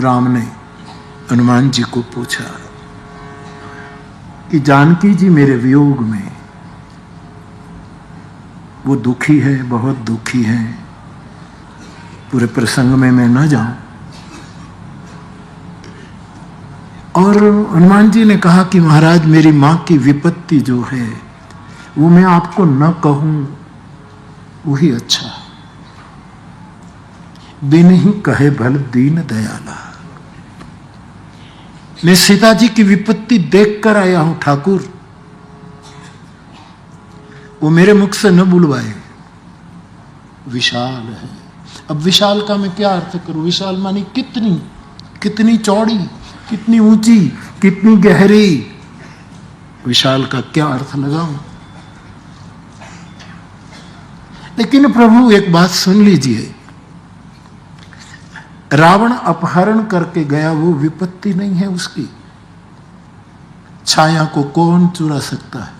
राम ने हनुमान जी को पूछा कि जानकी जी मेरे वियोग में वो दुखी है, बहुत दुखी है, पूरे प्रसंग में मैं न जाऊं। और हनुमान जी ने कहा कि महाराज मेरी मां की विपत्ति जो है वो मैं आपको न कहूं वही अच्छा, बिन ही कहे भल दीन दयाला। मैं सीता जी की विपत्ति देख कर आया हूं ठाकुर, वो मेरे मुख से न बुलवाए। विशाल है। अब विशाल का मैं क्या अर्थ करूं? विशाल मानी कितनी, कितनी चौड़ी, कितनी ऊंची, कितनी गहरी। विशाल का क्या अर्थ लगाऊं? लेकिन प्रभु एक बात सुन लीजिए, रावण अपहरण करके गया, वो विपत्ति नहीं है उसकी। छाया को कौन चुरा सकता है?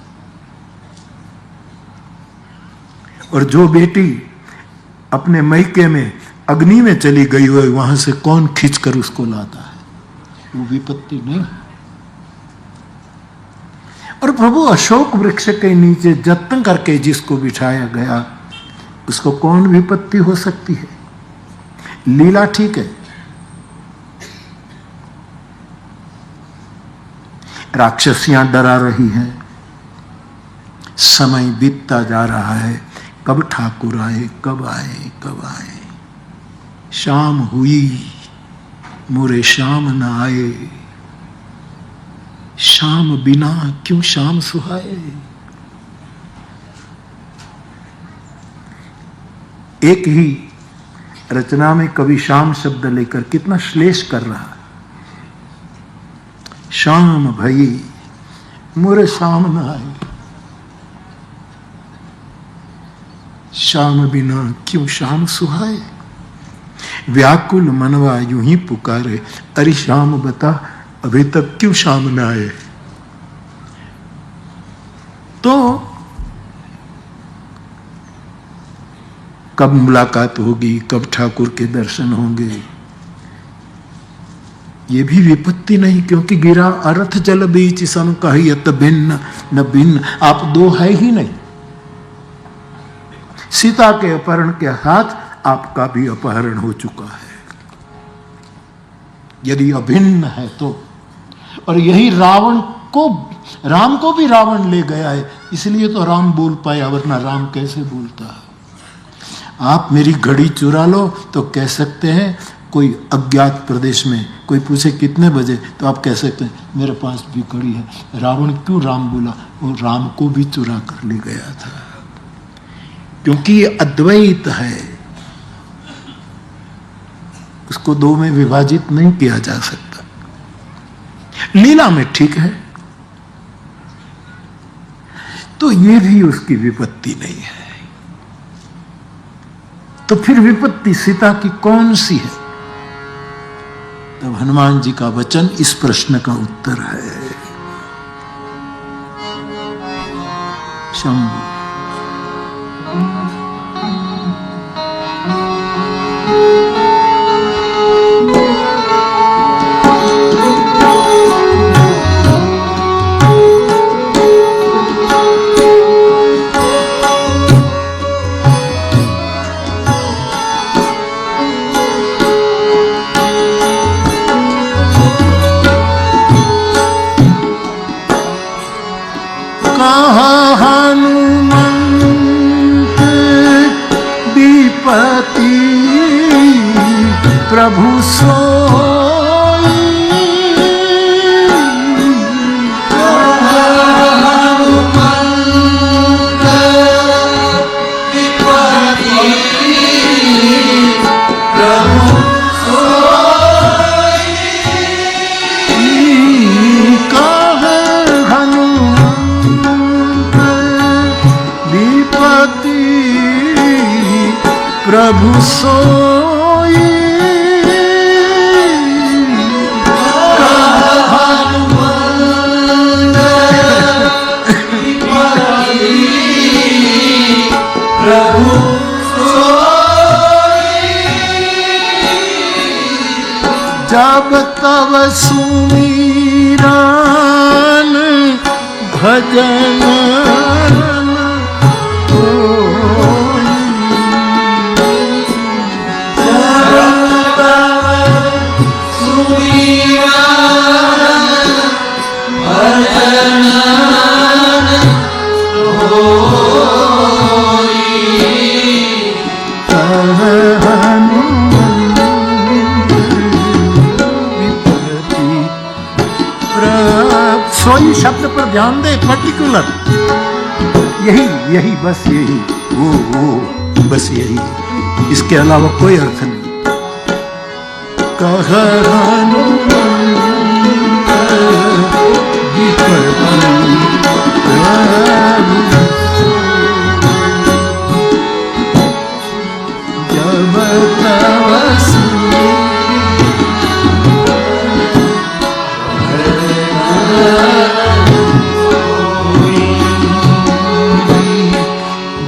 और जो बेटी अपने मैके में अग्नि में चली गई हो, वहां से कौन खींचकर उसको लाता है? वो विपत्ति नहीं। और प्रभु अशोक वृक्ष के नीचे जतन करके जिसको बिठाया गया, उसको कौन विपत्ति हो सकती है? लीला ठीक है, राक्षसियां डरा रही हैं, समय बीतता जा रहा है, कब ठाकुर आए, कब आए, कब आए। शाम हुई मोरे शाम न आए, शाम बिना क्यों शाम सुहाए। एक ही रचना में कवि शाम शब्द लेकर कितना श्लेष कर रहा है। शाम भई मोरे शाम न आए, शाम बिना क्यों शाम सुहाए। व्याकुल मनवा यूं ही पुकारे, अरे शाम बता अभी तक क्यों शाम न आए। तो कब मुलाकात होगी, कब ठाकुर के दर्शन होंगे, ये भी विपत्ति नहीं, क्योंकि गिरा अर्थ जल बीच सम कहियत भिन्न न भिन्न। आप दो है ही नहीं। सीता के अपहरण के साथ आपका भी अपहरण हो चुका है, यदि अभिन्न है तो। और यही रावण को, राम को भी रावण ले गया है, इसलिए तो राम बोल पाया, वरना राम कैसे बोलता है? आप मेरी घड़ी चुरा लो तो कह सकते हैं, कोई अज्ञात प्रदेश में कोई पूछे कितने बजे, तो आप कह सकते हैं मेरे पास भी घड़ी है। रावण क्यों राम बोला? वो राम को भी चुरा कर ले गया था, क्योंकि ये अद्वैत है, उसको दो में विभाजित नहीं किया जा सकता। लीला में ठीक है, तो ये भी उसकी विपत्ति नहीं है। तो फिर विपत्ति सीता की कौन सी है? तब हनुमान जी का वचन इस प्रश्न का उत्तर है। शंभु प्रभु सोई, प्रभु सोई, जब तब सुमिरन भजन सोई शब्द पर ध्यान दे, पर्टिकुलर यही बस यही वो बस यही, इसके अलावा कोई अर्थ नहीं।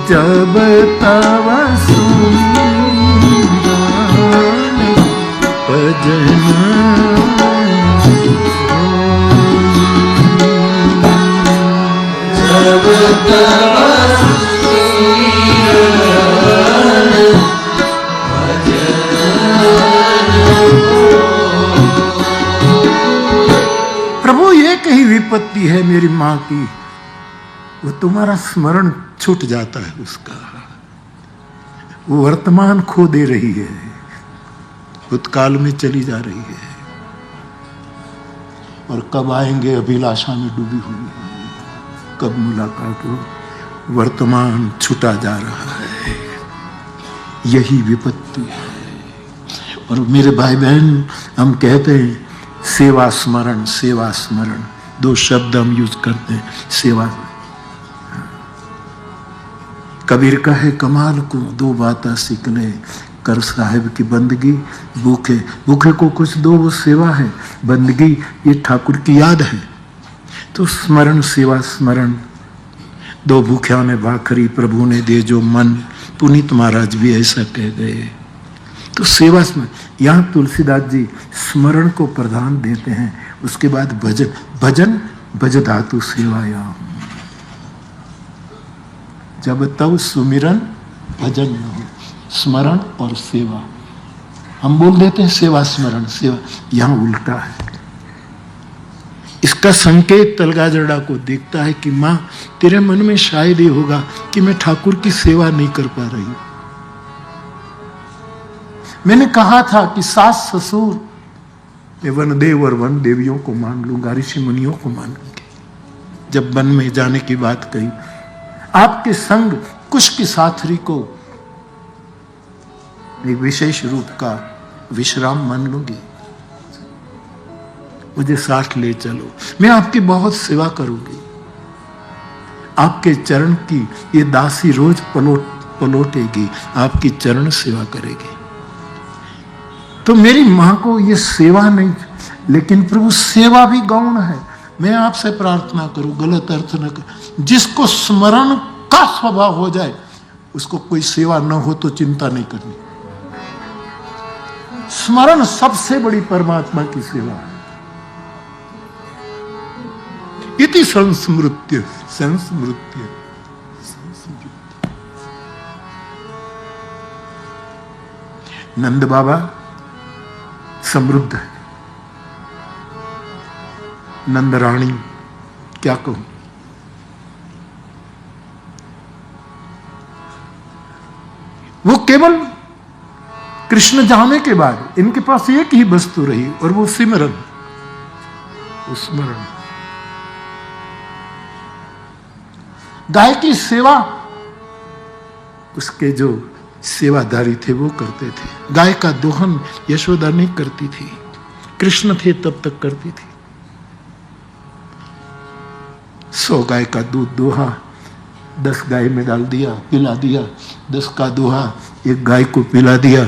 जब तब सुमिरन भजन जब तब सुमिरन भजन। प्रभु एक ही विपत्ति है मेरी माँ की, वो तुम्हारा स्मरण छूट जाता है उसका, वो वर्तमान खो दे रही है, भूतकाल में चली जा रही है, और कब आएंगे अभिलाषा में डूबी हुई है, कब मुलाकात हो, वर्तमान छूटा जा रहा है, यही विपत्ति है। और मेरे भाई बहन, हम कहते हैं सेवा स्मरण, सेवा स्मरण, दो शब्द हम यूज करते हैं, सेवा। कबीर कहे कमाल को दो बातें सीख ले, कर साहिब की बंदगी, भूखे भूखे को कुछ दो, वो सेवा है, बंदगी ये ठाकुर की याद है। तो स्मरण, सेवा स्मरण, दो भूखिया ने भाखरी प्रभु ने दे जो मन, पुनीत महाराज भी ऐसा कह गए। तो सेवा स्मरण, यहाँ तुलसीदास जी स्मरण को प्रधान देते हैं, उसके बाद भजन, भजन भज धातु सेवायाम, जब तब सुमिरन भजन न हो, स्मरण और सेवा। हम बोल देते हैं सेवा स्मरण सेवा, यहां उल्टा है। इसका संकेत तलगाजड़ा को देखता है कि मां तेरे मन में शायद ये होगा कि मैं ठाकुर की सेवा नहीं कर पा रही। मैंने कहा था कि सास ससुर मैं वन देव और वन देवियों को मान लूंगा, ऋषि मुनियों को मान लूंगी। जब वन में जाने की बात कही, आपके संग कुश की साथरी को एक विशेष रूप का विश्राम मान लूंगी, मुझे साथ ले चलो, मैं आपकी बहुत सेवा करूंगी। आपके चरण की ये दासी रोज पलोटेगी, आपकी चरण सेवा करेगी। तो मेरी मां को ये सेवा नहीं, लेकिन प्रभु सेवा भी गौण है। मैं आपसे प्रार्थना करूं, गलत अर्थ न कर, जिसको स्मरण का स्वभाव हो जाए उसको कोई सेवा न हो तो चिंता नहीं करनी। स्मरण सबसे बड़ी परमात्मा की सेवा है। इति संस्मृत्य संस्मृत्य नंद बाबा समृद्ध है, नंद रानी क्या कहूं। वो केवल कृष्ण जाने के बाद इनके पास एक ही वस्तु रही और वो सिमरन, वो स्मरण। गाय की सेवा उसके जो सेवादारी थे वो करते थे। गाय का दोहन यशोदा नहीं करती थी, कृष्ण थे तब तक करती थी। 100 गाय का दूध दोहा, 10 गाय में डाल दिया, पिला दिया, 10 का दोहा एक गाय को पिला दिया,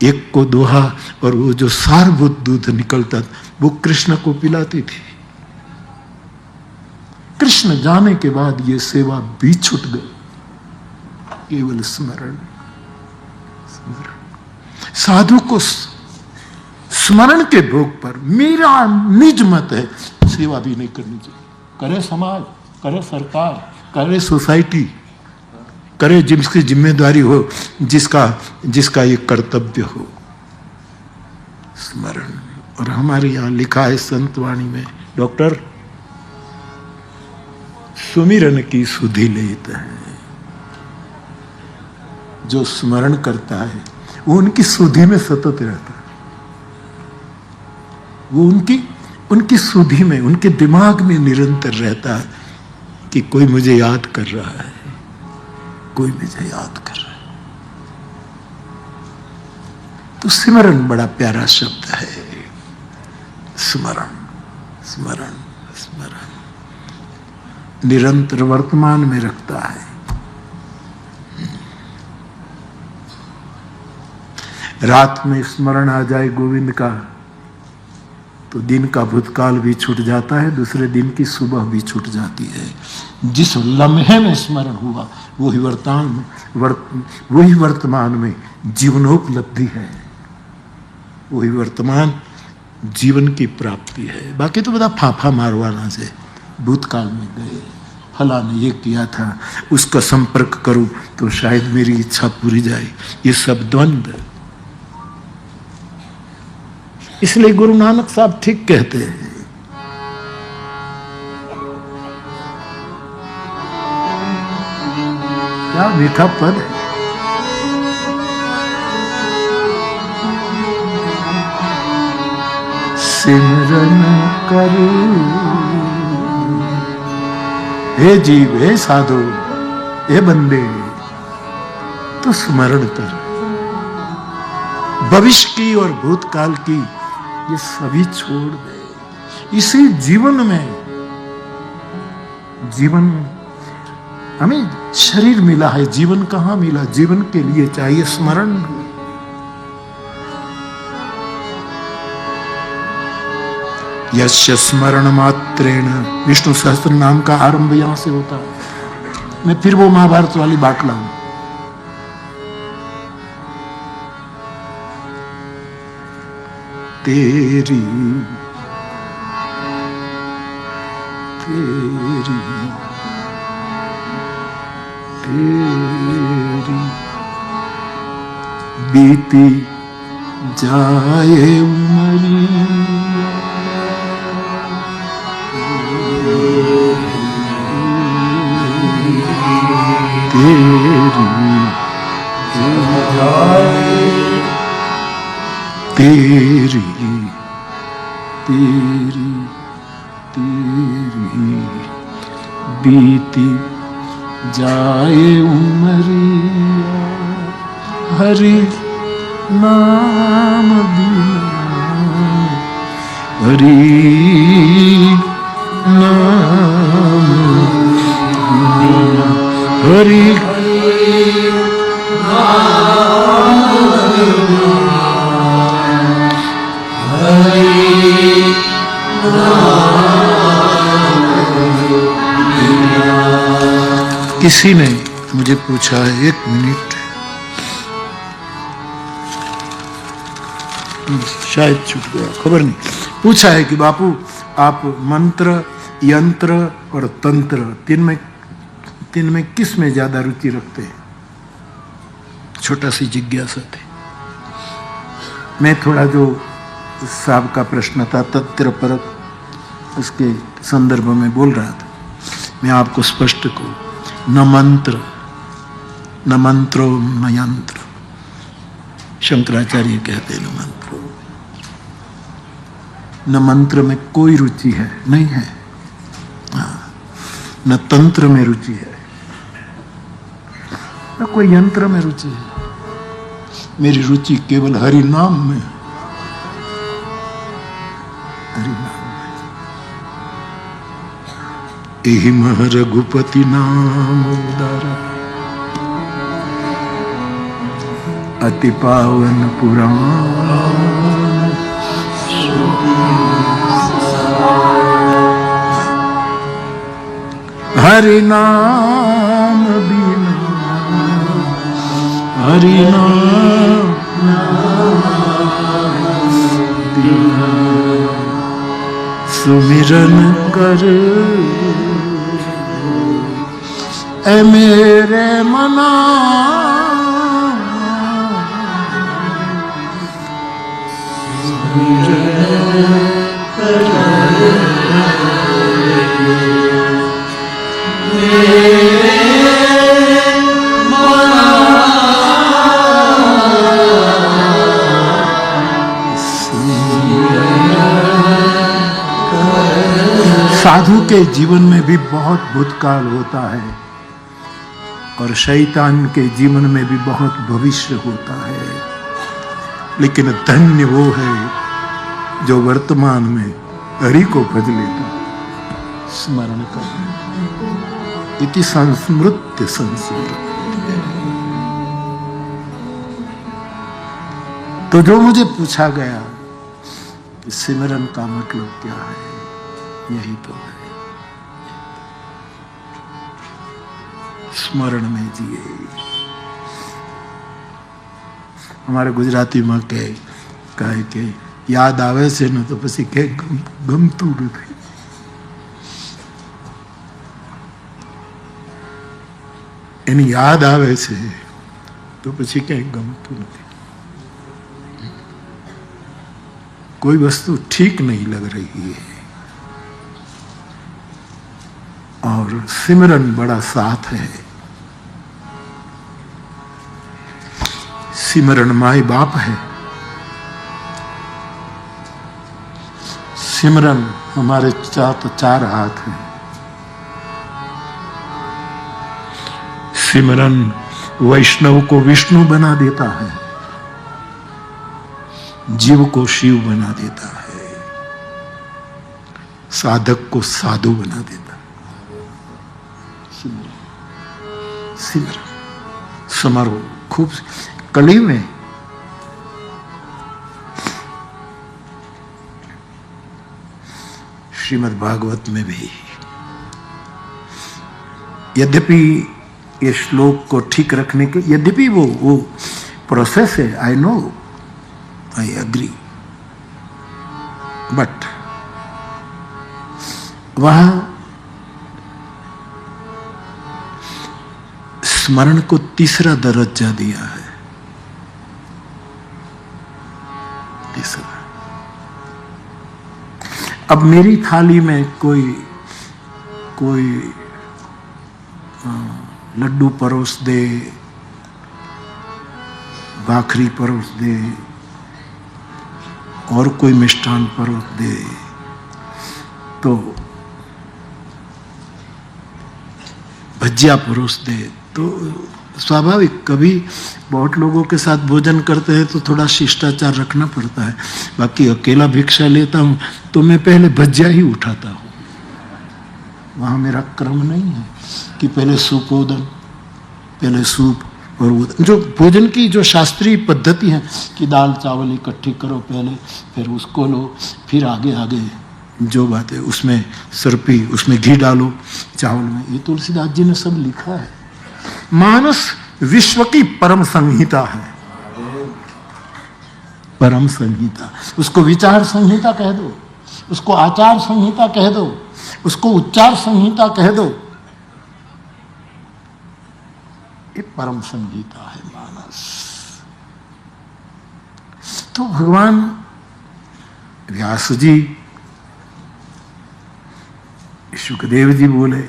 एक को दोहा, और वो जो सारभूत दूध निकलता वो कृष्ण को पिलाती थी। कृष्ण जाने के बाद ये सेवा भी छूट गई। केवल स्मरण। साधु को स्मरण के भोग पर मेरा निज मत है, सेवा भी नहीं करनी चाहिए। करे समाज, करे सरकार, करे सोसाइटी, करे जिसकी जिम्मेदारी हो, जिसका ये कर्तव्य हो, स्मरण। और हमारे यहां लिखा है संतवाणी में, डॉक्टर सुमिरन की सुधि लेता है। जो स्मरण करता है वो उनकी सुधि में सतत रहता है, वो उनकी सुधि में, उनके दिमाग में निरंतर रहता है कि कोई मुझे याद कर रहा है, कोई मुझे याद कर रहा है। तो स्मरण बड़ा प्यारा शब्द है, स्मरण स्मरण स्मरण, निरंतर वर्तमान में रखता है। रात में स्मरण आ जाए गोविंद का तो दिन का भूतकाल भी छूट जाता है, दूसरे दिन की सुबह भी छूट जाती है। जिस लम्हे में स्मरण हुआ वही वर्तमान में जीवनोपलब्धि है, वही वर्तमान जीवन की प्राप्ति है। बाकी तो बता फाफा मारवाना से भूतकाल में गए, फला ने ये किया था, उसका संपर्क करूं तो शायद मेरी इच्छा पूरी जाए, ये सब द्वंद्व। इसलिए गुरु नानक साहब ठीक कहते हैं, क्या मीठा पद है। सिमरन करो हे जीव, हे साधु, हे बंदे, तो स्मरण कर। भविष्य की और भूतकाल की ये सभी छोड़ दे। इसी जीवन हमें शरीर मिला है, जीवन कहां मिला? जीवन के लिए चाहिए स्मरण। यस्य स्मरण मात्रेण, विष्णु सहस्त्र नाम का आरंभ यहां से होता है। मैं फिर वो महाभारत वाली बात लाऊं। तेरी तेरी तेरी बीती जाए उमरिया, तेरी तेरी तेरी बीती जाए उमरिया, हरि नाम बिना, हरि नाम बिना, हरि किसी ने मुझे पूछा है, एक मिनट, शायद छूट गया, खबर नहीं, पूछा है कि बापू आप मंत्र, यंत्र और तंत्र तीन में किस में ज्यादा रुचि रखते हैं? छोटा सी जिज्ञासा थी। मैं थोड़ा जो साहब का प्रश्न था तत्र परक, उसके संदर्भ में बोल रहा था। मैं आपको स्पष्ट कहूं, न मंत्र न मंत्रो न यंत्र, शंकराचार्य कहते हैं न मंत्रो, न मंत्र में कोई रुचि है, नहीं है, न तंत्र में रुचि है, न कोई यंत्र में रुचि है। मेरी रुचि केवल हरि नाम में, हरि नाम। एहिम रघुपति नाम उदारा, अति पावन पुराण, हरि नाम बिना, हरि नाम सुमिरन कर ए मेरे मना, साधु के जीवन में भी बहुत भूतकाल होता है और शैतान के जीवन में भी बहुत भविष्य होता है, लेकिन धन्य वो है जो वर्तमान में हरि को भज लेता, स्मरण कर। इति संस्मृत्य संस्मृत्य। तो जो मुझे पूछा गया कि सिमरन का मतलब क्या है, यही तो है, स्मरण में जिए। हमारे गुजराती में कहे के याद आवे से न तो पसी के गमतुं નથી, એની યાદ આવે છે તો પછી ક્યાંય ગમતું નથી। कोई वस्तु ठीक नहीं लग रही है और सिमरन बड़ा साथ है। सिमरन माई बाप है, सिमरन हमारे चार हाथ हैं। सिमरन वैष्णव को विष्णु बना देता है, जीव को शिव बना देता है, साधक को साधु बना देता है। सिमरन सिमरन समारोह खूब। कली में श्रीमद् भागवत में भी यद्यपि ये श्लोक को ठीक रखने के, यद्यपि वो प्रोसेस है, I know, I agree, but वहां स्मरण को तीसरा दर्जा दिया है। तीसरा। अब मेरी थाली में कोई लड्डू परोस दे, भाखरी परोस दे और कोई मिष्ठान परोस दे तो, भजिया परोस दे तो स्वाभाविक, कभी बहुत लोगों के साथ भोजन करते हैं तो थोड़ा शिष्टाचार रखना पड़ता है। बाकी अकेला भिक्षा लेता हूं तो मैं पहले भजिया ही उठाता हूं। वहां मेरा क्रम नहीं है कि पहले सूपोदन, पहले सूप और वो जो भोजन की जो शास्त्रीय पद्धति है कि दाल चावल इकट्ठी करो पहले, फिर उसको लो, फिर आगे आगे जो बात है उसमें सरपी, उसमें घी डालो चावल में, ये तुलसीदास जी ने सब लिखा है। मानस विश्व की परम संहिता है, परम संहिता। उसको विचार संहिता कह दो, उसको आचार संहिता कह दो, उसको उच्चार संहिता कह दो, ये परम संहिता है मानस। तो भगवान व्यास जी, सुखदेव जी बोले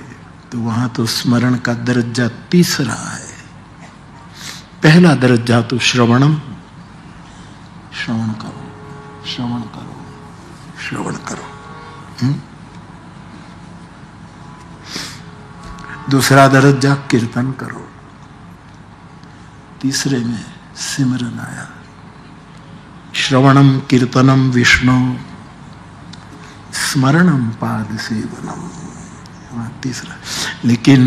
तो वहां तो स्मरण का दर्जा तीसरा है। पहला दर्जा तो श्रवणम, श्रवण करो, श्रवण करो, श्रवण करो। दूसरा दर्जा कीर्तन करो। तीसरे में सिमरन आया, श्रवणम कीर्तनम विष्णु स्मरणम पाद सेवनम, तीसरा। लेकिन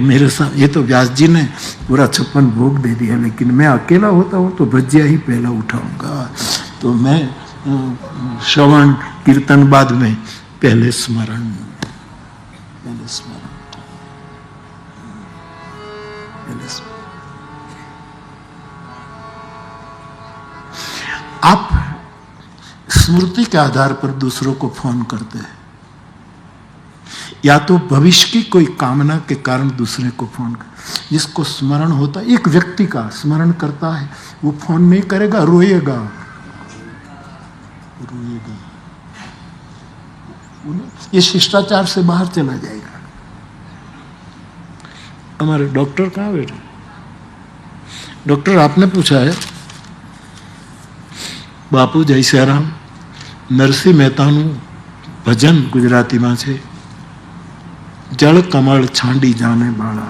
मेरे साथ ये तो व्यास जी ने पूरा 56 भोग दे दिया, लेकिन मैं अकेला होता हूँ तो भजिया ही पहला उठाऊंगा। तो मैं श्रवण कीर्तन बाद में, पहले स्मरण, पहले स्मरण, पहले स्मरण। आप स्मृति के आधार पर दूसरों को फोन करते हैं, या तो भविष्य की कोई कामना के कारण दूसरे को फोन कर। जिसको स्मरण होता है, एक व्यक्ति का स्मरण करता है, वो फोन नहीं करेगा, रोएगा रोएगा, ये शिष्टाचार से बाहर चला जाएगा। हमारे डॉक्टर कहाँ बैठे? डॉक्टर आपने पूछा है બાપુ જય સિયારામ નરસિંહ મહેતાનું ભજન ગુજરાતીમાં છે, જળ કમળ છાંડી જાને બાળા.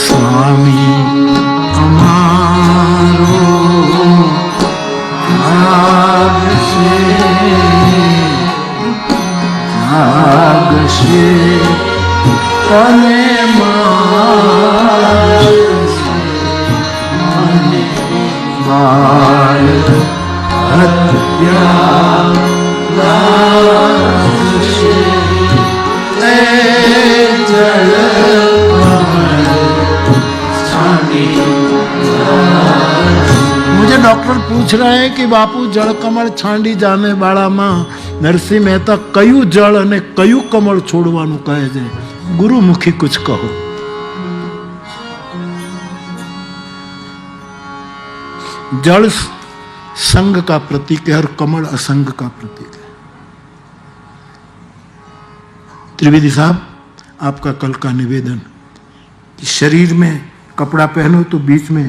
स्वामी हमारो नाग से तने बाल हत्या मुझे डॉक्टर पूछ रहे हैं कि बापू जल कमल छांडी जाने वाला मां नरसिंह मेहता कयु जल અને કયું કમળ છોડવાનું કહે છે? ગુરુમુખી कुछ कहो. जल संग का प्रतीक है और कमल असंग का प्रतीक है. त्रिवेदी साहब, आपका कल का निवेदन कि शरीर में कपड़ा पहनो तो बीच में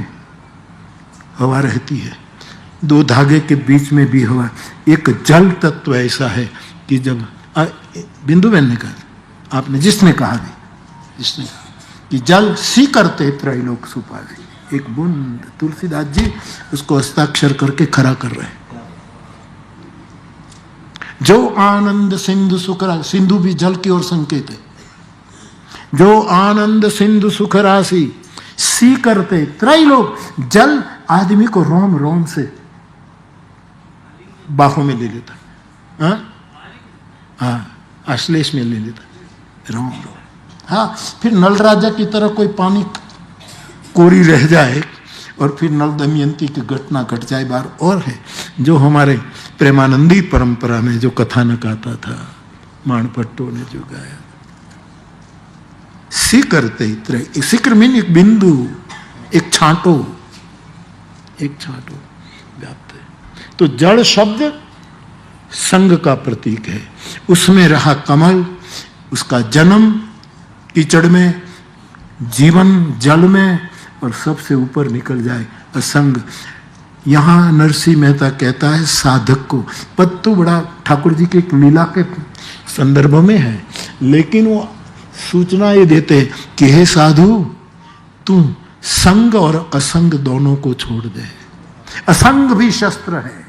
हवा रहती है, दो धागे के बीच में भी हवा. एक जल तत्व ऐसा है कि जब बिंदु बहन ने कहा, आपने जिसने कहा भी, जिसने कहा कि जल सी करते त्रैलोक सुपावे, एक बूंद. तुलसीदास जी उसको हस्ताक्षर करके खड़ा कर रहे हैं. जो आनंद सिंधु सुख राशि, सिंधु भी जल की ओर संकेत है. जो आनंद सिंधु सुख राशि सी करते त्रैलोक. जल आदमी को रोम रोम से बाहों में ले लेता, हाँ आश्लेष में ले लेता, रोम रोम. हाँ, फिर नल राजा की तरह कोई पानी कोरी रह जाए और फिर नल दमयंती की घटना घट जाए बार. और है जो हमारे प्रेमानंदी परंपरा में जो कथानक आता था, माणपट्टो ने जो गाया, सी करते सिक्र मीन एक बिंदु, एक छांटो, एक छांटो व्याप्त है. तो जड़ शब्द संग का प्रतीक है. उसमें रहा कमल, उसका जन्म कीचड़ में, जीवन जल में, और सबसे ऊपर निकल जाए असंग. यहां नरसिंह मेहता कहता है साधक को, पद तो बड़ा ठाकुर जी की एक लीला के संदर्भ में है, लेकिन वो सूचना ये देते हैं कि हे साधु, तू संग और असंग दोनों को छोड़ दे. असंग भी शस्त्र है.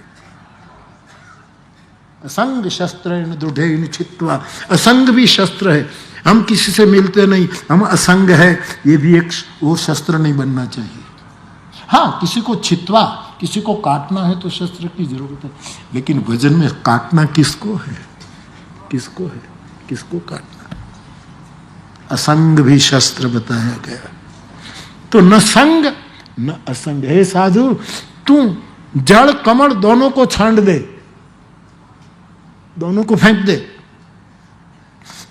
असंग शस्त्र दृढ़ छित्वा, असंग भी शस्त्र है. हम किसी से मिलते नहीं, हम असंग है, ये भी एक वो शस्त्र नहीं बनना चाहिए. हाँ, किसी को छित्वा, किसी को काटना है तो शस्त्र की जरूरत है, लेकिन भजन में काटना किसको है, किसको है, किसको काटना? असंग भी शस्त्र बताया गया. तो न संग न असंग. हे साधु, तू जड़ कमल दोनों को छांट दे, दोनों को फेंक दे,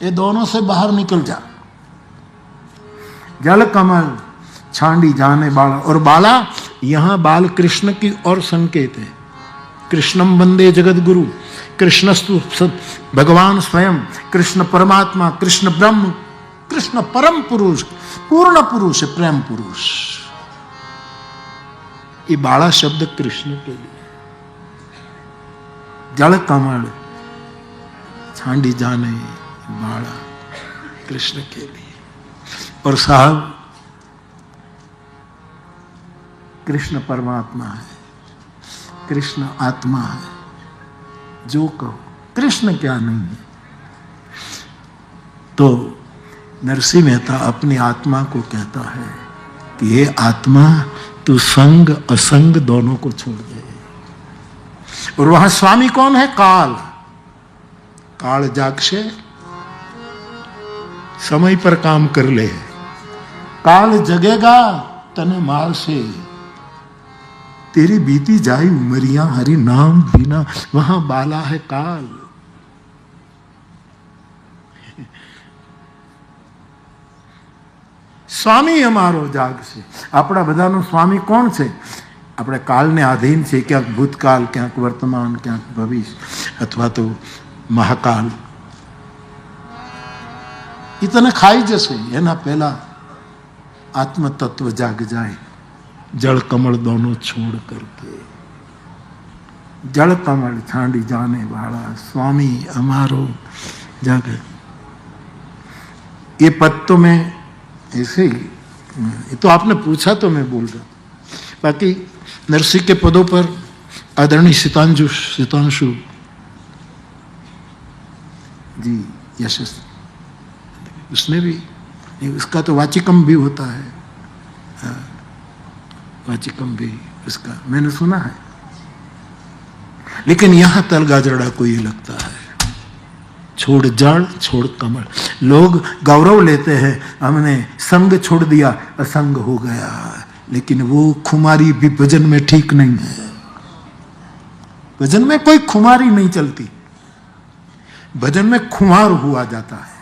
ये दोनों से बाहर निकल जा. जल कमल छांडी जाने बाला. और बाला यहां बाल कृष्ण की और संकेत है. कृष्णम वंदे जगत गुरु. कृष्णस्तु भगवान स्वयं, कृष्ण परमात्मा, कृष्ण ब्रह्म, कृष्ण परम पुरुष, पूर्ण पुरुष, प्रेम पुरुष. ये बाला शब्द कृष्ण के लिए. जल कमल छांडी जाने बाड़ा कृष्ण के लिए. और साहब, कृष्ण परमात्मा है, कृष्ण आत्मा है, जो कहो, कृष्ण क्या नहीं है। तो नरसिंह मेहता अपनी आत्मा को कहता है कि हे आत्मा, तू संग असंग दोनों को छोड़ दे। और वहां स्वामी कौन है? काल। काल जागसे समय पर काम कर ले, काल जगेगा तने माल से, तेरी बीती जाई उमरियां हरि नाम बिना, वहां बाला है काल। સ્વામી અમારો જાગશે. આપણા બધાનો સ્વામી કોણ છે? આપણે કાલને આધીન છે, ક્યાંક ભૂતકાળ, ક્યાંક વર્તમાન, ક્યાંક ભવિષ્ય, અથવા તો મહાકાલ. એ તને ખાઈ જશે. એના પહેલા આત્મ તત્વ જાગ જાય. जल कमल दोनों छोड़ करके, जल कमल छांडी जाने वाला स्वामी हमारो जाग. ये पद तो मैं ऐसे ही, ये तो आपने पूछा तो मैं बोल रहा. बाकी नरसिंह के पदों पर आदरणीय सितांशु जी यशस, उसने भी, उसका तो वाचिकम भी होता है, वाचिकम भी उसका मैंने सुना है. लेकिन यहां तलगाजड़ा को ये लगता है, छोड़ जड़ छोड़ कमल. लोग गौरव लेते हैं, हमने संग छोड़ दिया, असंग हो गया. लेकिन वो खुमारी भी भजन में ठीक नहीं है. भजन में कोई खुमारी नहीं चलती. भजन में खुमार हुआ जाता है.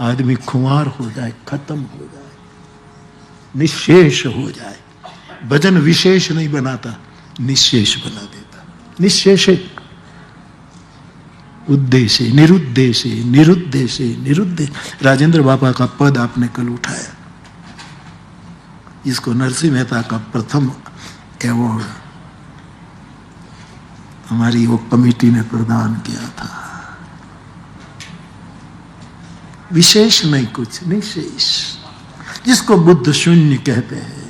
आदमी खुमार हो जाए, खत्म हो जाए, निशेष हो जाए. भजन विशेष नहीं बनाता, निशेष बना देता. निशेष उद्देश्य, निरुद्देश्य, निरुद्देश्य, निरुद्देश्य. राजेंद्र बाबा का पद आपने कल उठाया. इसको नरसिंह मेहता का प्रथम अवार्ड हमारी वो कमेटी ने प्रदान किया था. विशेष नहीं, कुछ निशेष, जिसको बुद्ध शून्य कहते हैं,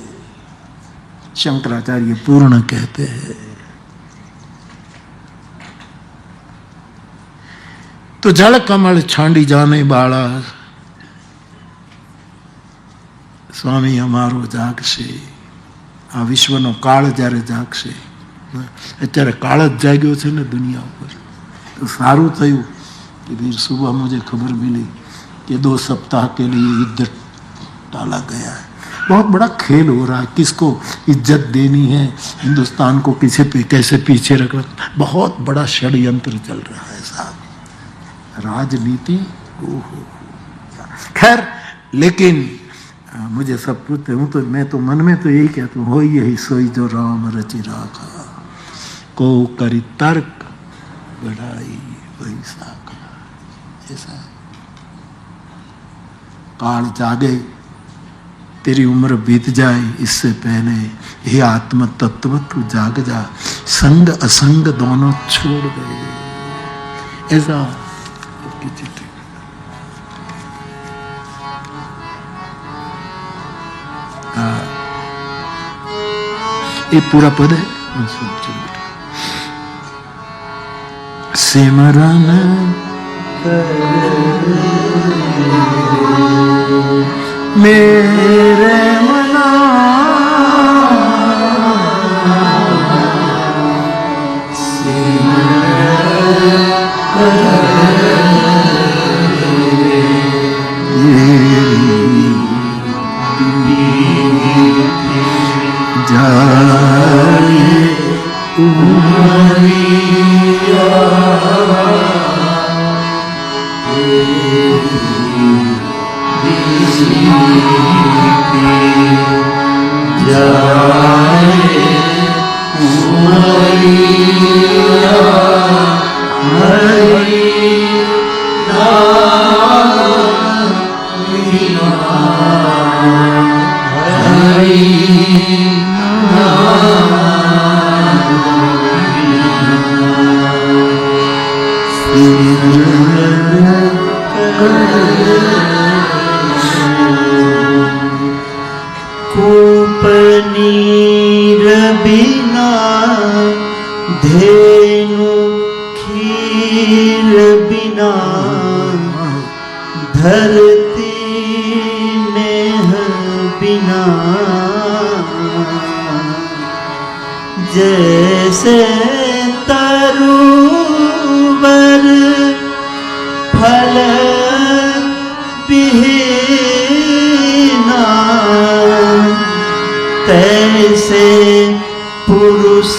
शंकराचार्य पूर्ण कहते हैं. तो जल कमल छांडी जाने वाला સ્વામી અમારો જાગશે. આ વિશ્વનો કાળ જ્યારે જાગશે, અત્યારે કાળ જ જાગ્યો છે ને દુનિયા ઉપર. તો સારું થયું कि फिर सुबह मुझे खबर मिली कि 2 सप्ताह के लिए युद्ध टाला गया है. बहुत बड़ा खेल हो रहा है, किसको इज्जत देनी है, हिंदुस्तान को किसे पे कैसे पीछे रखना. बहुत बड़ा षड्यंत्र चल रहा है साहब, राजनीति. खैर, लेकिन मुझे सब पूछते हूँ तो मैं तो मन में तो यही कहता हूँ, हो यही सोई जो राम रचि राखा, को करी तर्क बढ़ाई वही साखा. ऐसा है. काल जागे, तेरी उम्र बीत जाए इससे पहले, हे आत्म तत्व तू जाग जा. संग असंग दोनों छोड़ गए. ऐसा चिट्ठी. ये पूरा पद है. सिमरन मेरे मना Kupani धेनु खीर बिना धरती में बिना, जैसे तरुवर फल विहीना, तैसे पुरुष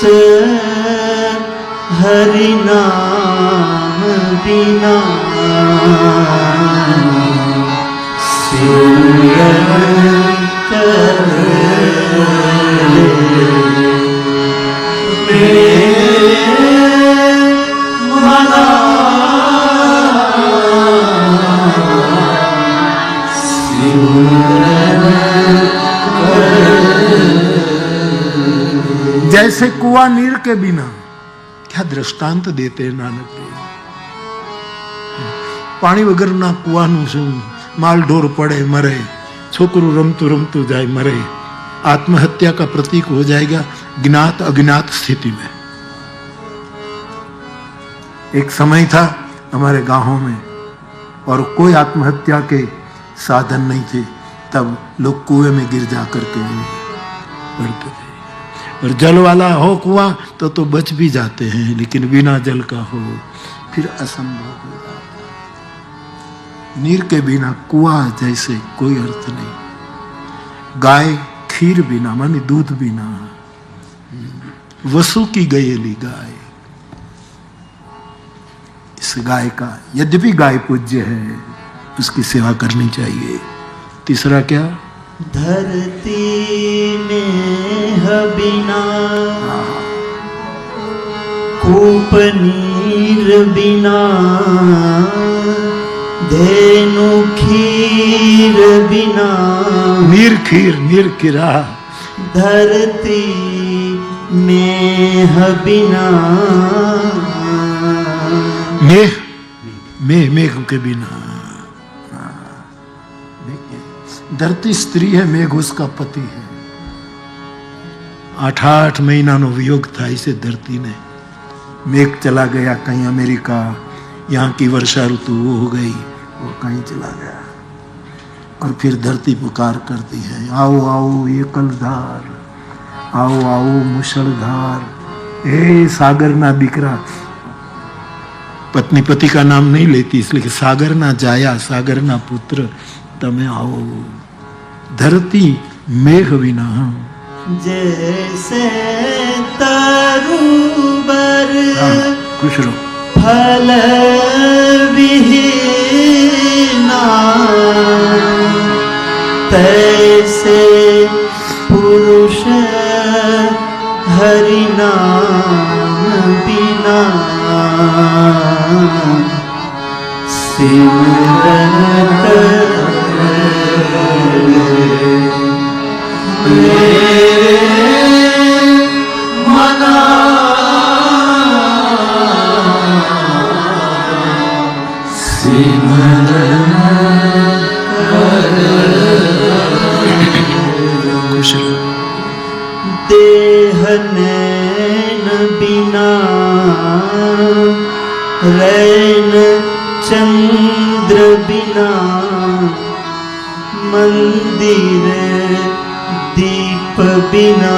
हरि नाम बिना। सिमरन कर मना, जैसे कुआं नीर के बिना, क्या दृष्टांत देते हैं नानक देव। पानी वगर ना कुआं शू, माल ढोर पड़े मरे, छोकरू रमतु रमतु जाए मरे, आत्महत्या का प्रतीक हो जाएगा ज्ञात अज्ञात स्थिति में। एक समय था हमारे गांवों में और कोई आत्महत्या के साधन नहीं थे, तब लोग कुएं में गिर जा करके मरते थे। और जल वाला हो कुआं तो बच भी जाते हैं, लेकिन बिना जल का हो फिर असंभव हो जाता। नीर के बिना कुआं जैसे कोई अर्थ नहीं। गाय खीर बिना माने दूध बिना, वसु की गयेली गाय। इस गाय का यद्यपि गाय पूज्य है, उसकी सेवा करनी चाहिए। तीसरा क्या? धरती में बिना कूप नीर बिना, धेनु खीर बिना, नीर खीर नीर किरा, धरती में बिना, मेघ के बिना। धरती स्त्री है, मेघ उसका पति है। 8 महीना नो वियोग था इसे धरती ने। मेघ चला गया कहीं अमेरिका, यहाँ की वर्षा ऋतु वो हो गई, वो कहीं चला गया। और फिर धरती पुकार करती है, आओ आओ एकलधार, आओ आओ मुसलधार, हे सागर ना बिखरा। पत्नी पति का नाम नहीं लेती, इसलिए सागर ना जाया, सागर ना पुत्र, तमें आओ। धरती मेघ बिना, जैसे तरुबर खुश रहो, फल विहीना, तैसे पुरुष हरि नाम बिना। सिमरन कर मना, सिमरन कर देह नैन बिना, रैन चंद्र बिना, मंदिर दीप बिना,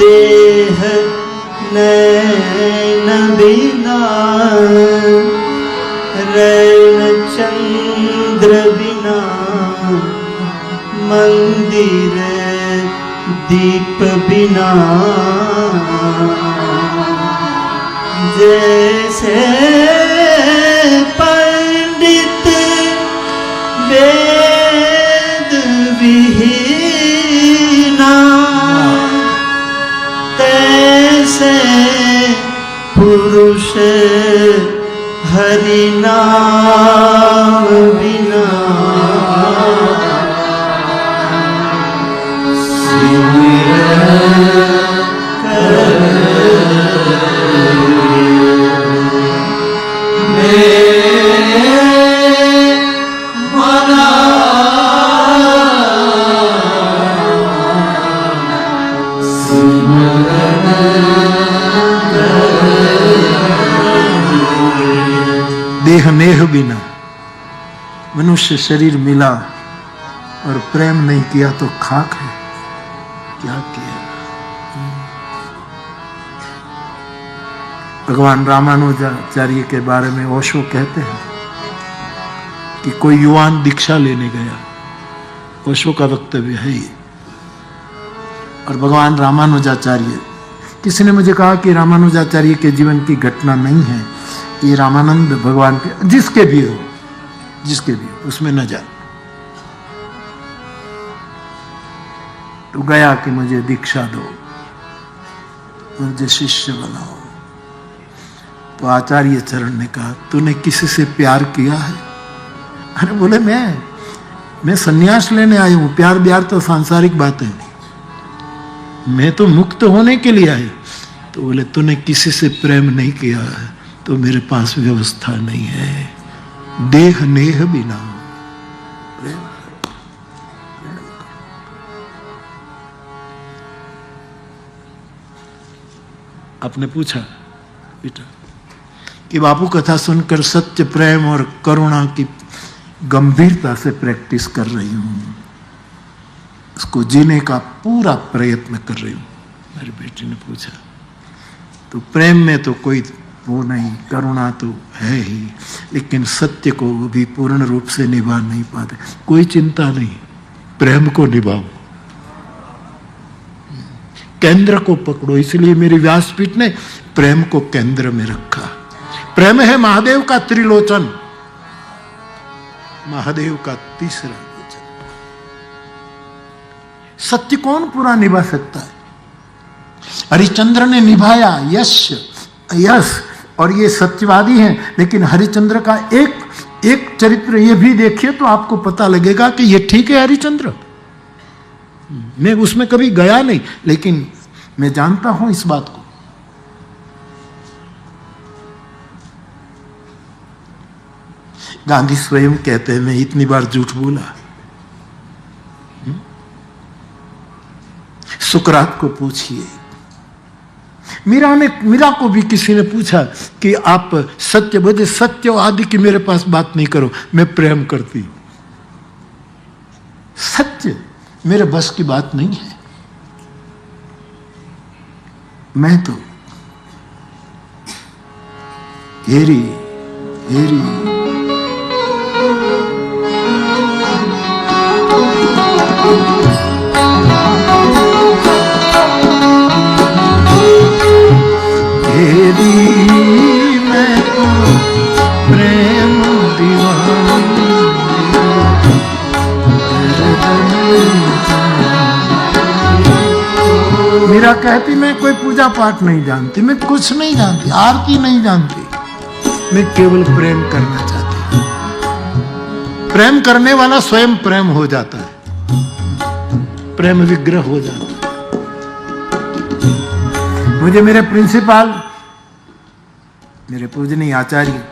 देह नैन बिना, रैन चंद्र बिना, मंदिर दीप बिना, जैसे पंडित वेद विहीना, तैसे पुरुष हरि नाम बिना। देह नेह बिना मनुष्य शरीर मिला और प्रेम नहीं किया तो खाक है, क्या किया। भगवान रामानुजाचार्य के बारे में ओशो कहते हैं कि कोई युवान दीक्षा लेने गया, ओशो का वक्तव्य है ये। और भगवान रामानुजाचार्य, किसी ने मुझे कहा कि रामानुजाचार्य के जीवन की घटना नहीं है, ये रामानंद भगवान के, जिसके भी हो उसमें न जा। तो गया कि मुझे दीक्षा दो, मुझे शिष्य बनाओ। तो आचार्य चरण ने कहा, तूने किसी से प्यार किया है? अरे बोले मैं सन्यास लेने आया हूं, प्यार ब्यार तो सांसारिक बात है, मैं तो मुक्त होने के लिए आई। तो बोले तूने किसी से प्रेम नहीं किया है तो मेरे पास व्यवस्था नहीं है। देह नेह बिना प्रेम। आपने पूछा बेटा कि बापू कथा सुनकर सत्य प्रेम और करुणा की गंभीरता से प्रैक्टिस कर रही हूं, उसको जीने का पूरा प्रयत्न कर रही हूं। मेरी बेटी ने पूछा, तो प्रेम में तो कोई वो नहीं, करुणा तो है ही, लेकिन सत्य को भी पूर्ण रूप से निभा नहीं पाते। कोई चिंता नहीं, प्रेम को निभाओ, केंद्र को पकड़ो। इसलिए मेरी व्यासपीठ ने प्रेम को केंद्र में रखा। प्रेम है महादेव का त्रिलोचन, महादेव का तीसरा लोचन। सत्य कौन पूरा निभा सकता है? हरिश्चंद्र ने निभाया, यश, और ये सत्यवादी हैं। लेकिन हरिश्चंद्र का एक चरित्र ये भी देखिए तो आपको पता लगेगा कि ये ठीक है हरिश्चंद्र। मैं उसमें कभी गया नहीं, लेकिन मैं जानता हूं इस बात को। गांधी स्वयं कहते हैं, मैं इतनी बार झूठ बोला। सुकरात को पूछिए, मीरा को भी किसी ने पूछा कि आप सत्य बोले, सत्य आदि की मेरे पास बात नहीं करो, मैं प्रेम करती हूं। सत्य मेरे बस की बात नहीं है। मैं तो हेरी मैं तो प्रेम दीवानी। मीरा कहती मैं कोई पूजा पाठ नहीं जानती, मैं कुछ नहीं जानती, आरती नहीं जानती, मैं केवल प्रेम करना चाहती हूं। प्रेम करने वाला स्वयं प्रेम हो जाता है, प्रेम विग्रह हो जाता है। मुझे मेरे प्रिंसिपल, मेरे पूजनीय आचार्य,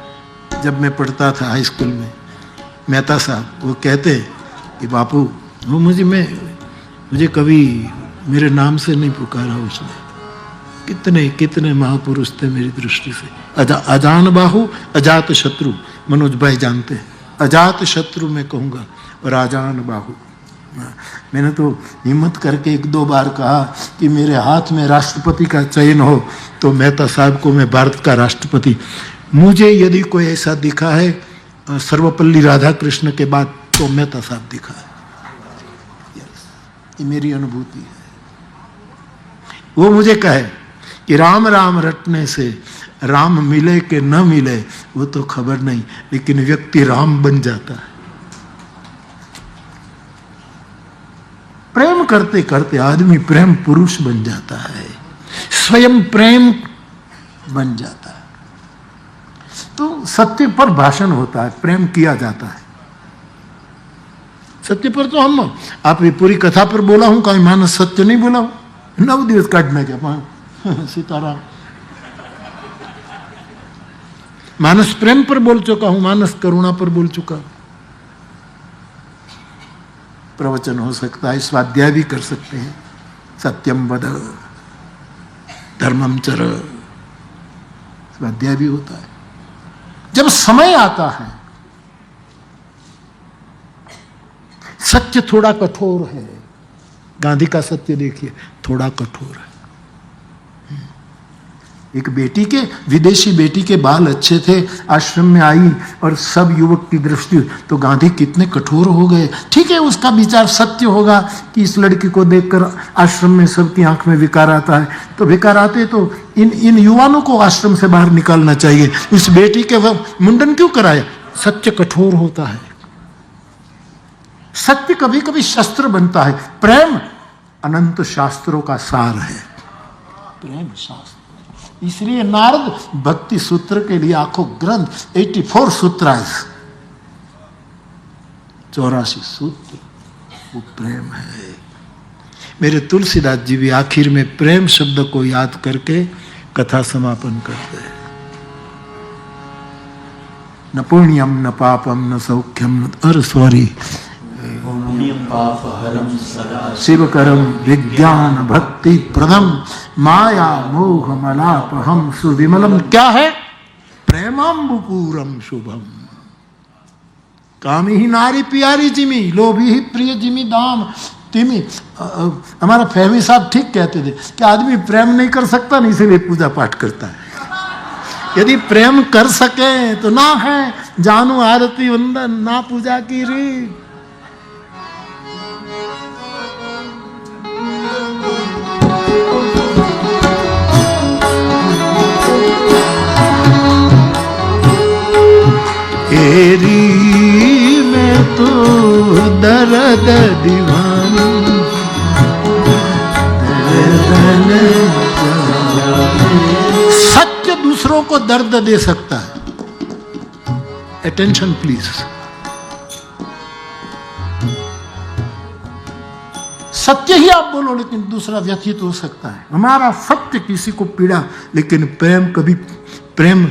जब मैं पढ़ता था हाई स्कूल में, मेहता साहब, वो कहते कि बापू, वो मुझे कभी मेरे नाम से नहीं पुकारा उसने। कितने कितने महापुरुष थे मेरी दृष्टि से। अजान बाहु अजात शत्रु, मनोज भाई जानते हैं, अजात शत्रु मैं कहूँगा, और अजान बाहु। मैंने तो हिम्मत करके 1-2 बार कहा कि मेरे हाथ में राष्ट्रपति का चयन हो तो मेहता साहब को मैं भारत का राष्ट्रपति। मुझे यदि कोई ऐसा दिखा है सर्वपल्ली राधाकृष्ण के बाद तो मेहता साहब दिखा है। ये मेरी अनुभूति है। वो मुझे कहे कि राम राम रटने से राम मिले कि न मिले वो तो खबर नहीं, लेकिन व्यक्ति राम बन जाता है। प्रेम करते करते आदमी प्रेम पुरुष बन जाता है, स्वयं प्रेम बन जाता है। तो सत्य पर भाषण होता है, प्रेम किया जाता है। सत्य पर तो हम, आप ये पूरी कथा पर बोला हूं, कहीं मानस सत्य नहीं बोला हूं। 9 दिवस काटने के सीताराम। मानस प्रेम पर बोल चुका हूं, मानस करुणा पर बोल चुका हूं। प्रवचन हो सकता है, स्वाध्याय भी कर सकते हैं। सत्यम वद धर्मम चर, स्वाध्याय भी होता है। जब समय आता है, सत्य थोड़ा कठोर है। गांधी का सत्य देखिए, थोड़ा कठोर है। एक बेटी के, विदेशी बेटी के बाल अच्छे थे, आश्रम में आई और सब युवक की दृष्टि, तो गांधी कितने कठोर हो गए। ठीक है, उसका विचार सत्य होगा कि इस लड़की को देखकर आश्रम में सबकी आंख में विकार आता है, तो विकार आते तो इन युवाओं को आश्रम से बाहर निकालना चाहिए। इस बेटी के वह मुंडन क्यों कराया? सत्य कठोर होता है। सत्य कभी कभी शस्त्र बनता है। प्रेम अनंत शास्त्रों का सार है। प्रेम शास्त्र, इसलिए नारद भक्ति सूत्र के लिए आखों ग्रंथ 84 सूत्र, 84 सूत्र, वो प्रेम है। मेरे तुलसीदास जी भी आखिर में प्रेम शब्द को याद करके कथा समापन करते हैं। न पुण्यम न पापम न सौख्यम सॉरी शिवकरम विज्ञान भक्ति प्रदम माया मोह मलापहम सुविमलम। क्या है? प्रेमाम्बुपूरम शुभम। कामी ही नारी प्यारी जिमी, लोभी ही प्रिय जिमी दाम तिमी। हमारा फहमी साहब ठीक कहते थे कि आदमी प्रेम नहीं कर सकता, नहीं इसीलिए पूजा पाठ करता है। यदि प्रेम कर सके तो ना है जानू आरती वंदन, ना पूजा की रीत। तेरी में तो दर्द दीवानी, सत्य दूसरों को दर्द दे सकता है। Attention please. सत्य ही आप बोलो लेकिन दूसरा व्यथित हो सकता है। हमारा सत्य किसी को पीड़ा, लेकिन प्रेम कभी, प्रेम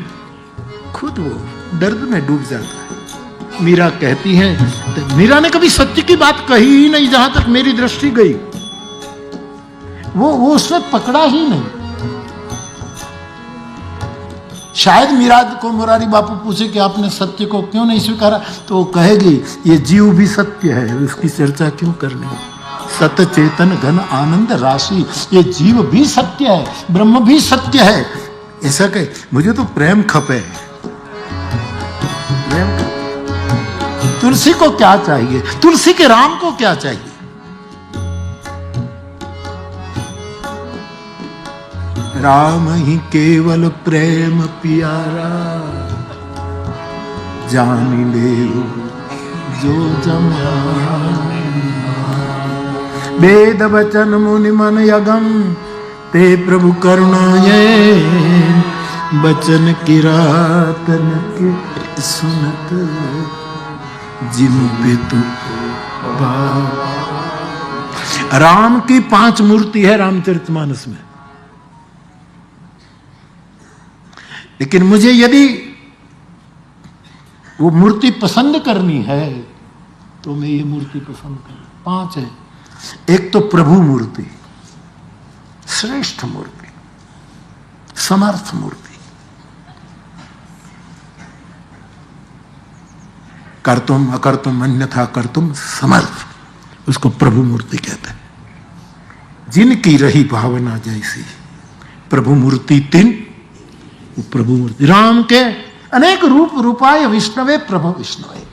खुद वो दर्द में डूब जाता है। मीरा कहती है, तो मीरा ने कभी सत्य की बात कही ही नहीं जहां तक मेरी दृष्टि गई। वो उसमें पकड़ा ही नहीं। शायद मीरा को मुरारी बापू पूछे कि आपने सत्य को क्यों नहीं स्वीकारा, तो वो कहेगी ये जीव भी सत्य है, उसकी चर्चा क्यों करनी। सत चेतन घन आनंद राशि, ये जीव भी सत्य है, ब्रह्म भी सत्य है। ऐसा कहे, मुझे तो प्रेम खपे है। तुलसी को क्या चाहिए? तुलसी के राम को क्या चाहिए? राम ही केवल प्रेम प्यारा, जान ले जो जमाना। वेद वचन मुनि मन यगम, ते प्रभु करुणाये बचन किरातन के सुनत जिम पे तू। राम की 5 मूर्ति है रामचरितमानस में, लेकिन मुझे यदि वो मूर्ति पसंद करनी है तो मैं ये मूर्ति पसंद करूं। 5 है। एक तो प्रभु मूर्ति, श्रेष्ठ मूर्ति, समर्थ मूर्ति। कर्तुम अकर्तुम अन्यथा कर्तुम समर्थ, उसको प्रभु मूर्ति कहते हैं। जिनकी रही भावना जैसी प्रभु मूर्ति तिन, वो प्रभु मूर्ति। राम के अनेक रूप, रूपाय विष्णवे प्रभु विष्णवे,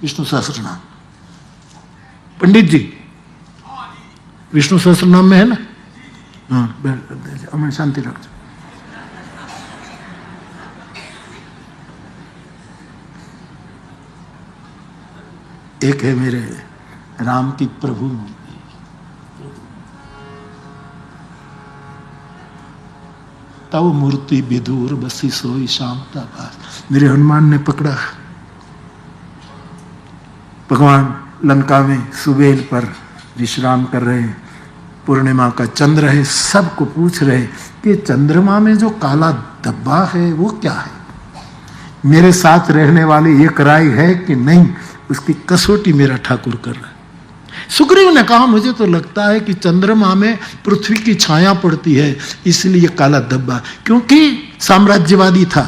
विष्णु सहस्रनाम। पंडित जी विष्णु सहस्रनाम में है ना? हाँ, अमन शांति रख। एक है मेरे राम की प्रभु मूर्ति। तब मूर्ति विदूर बसी सोई शामता भास। मेरे हनुमान ने पकड़ा। भगवान लंका में सुबेल पर विश्राम कर रहे हैं, पूर्णिमा का चंद्र है, सबको पूछ रहे कि चंद्रमा में जो काला धब्बा है वो क्या है? मेरे साथ रहने वाले एक राय है कि नहीं, उसकी कसौटी मेरा ठाकुर कर रहा है। सुग्रीव ने कहा मुझे तो लगता है कि चंद्रमा में पृथ्वी की छाया पड़ती है, इसलिए काला धब्बा, क्योंकि साम्राज्यवादी था,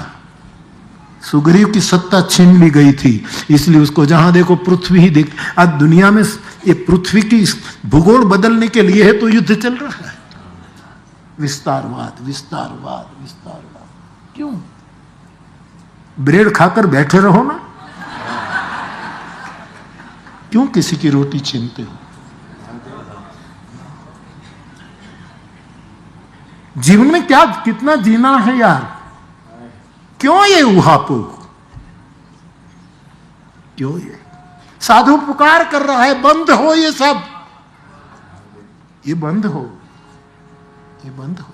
सुग्रीव की सत्ता छीन ली गई थी, इसलिए उसको जहां देखो पृथ्वी ही देख। आज दुनिया में ये पृथ्वी की भूगोल बदलने के लिए है तो युद्ध चल रहा है। विस्तारवाद, विस्तारवाद, विस्तारवाद। क्यों? ब्रेड खाकर बैठे रहो ना, क्यों किसी की रोटी छीनते हो? जीवन में क्या कितना जीना है यार, क्यों ये उहापोह? क्यों ये? साधु पुकार कर रहा है, बंद हो ये सब, ये बंद हो, ये बंद हो।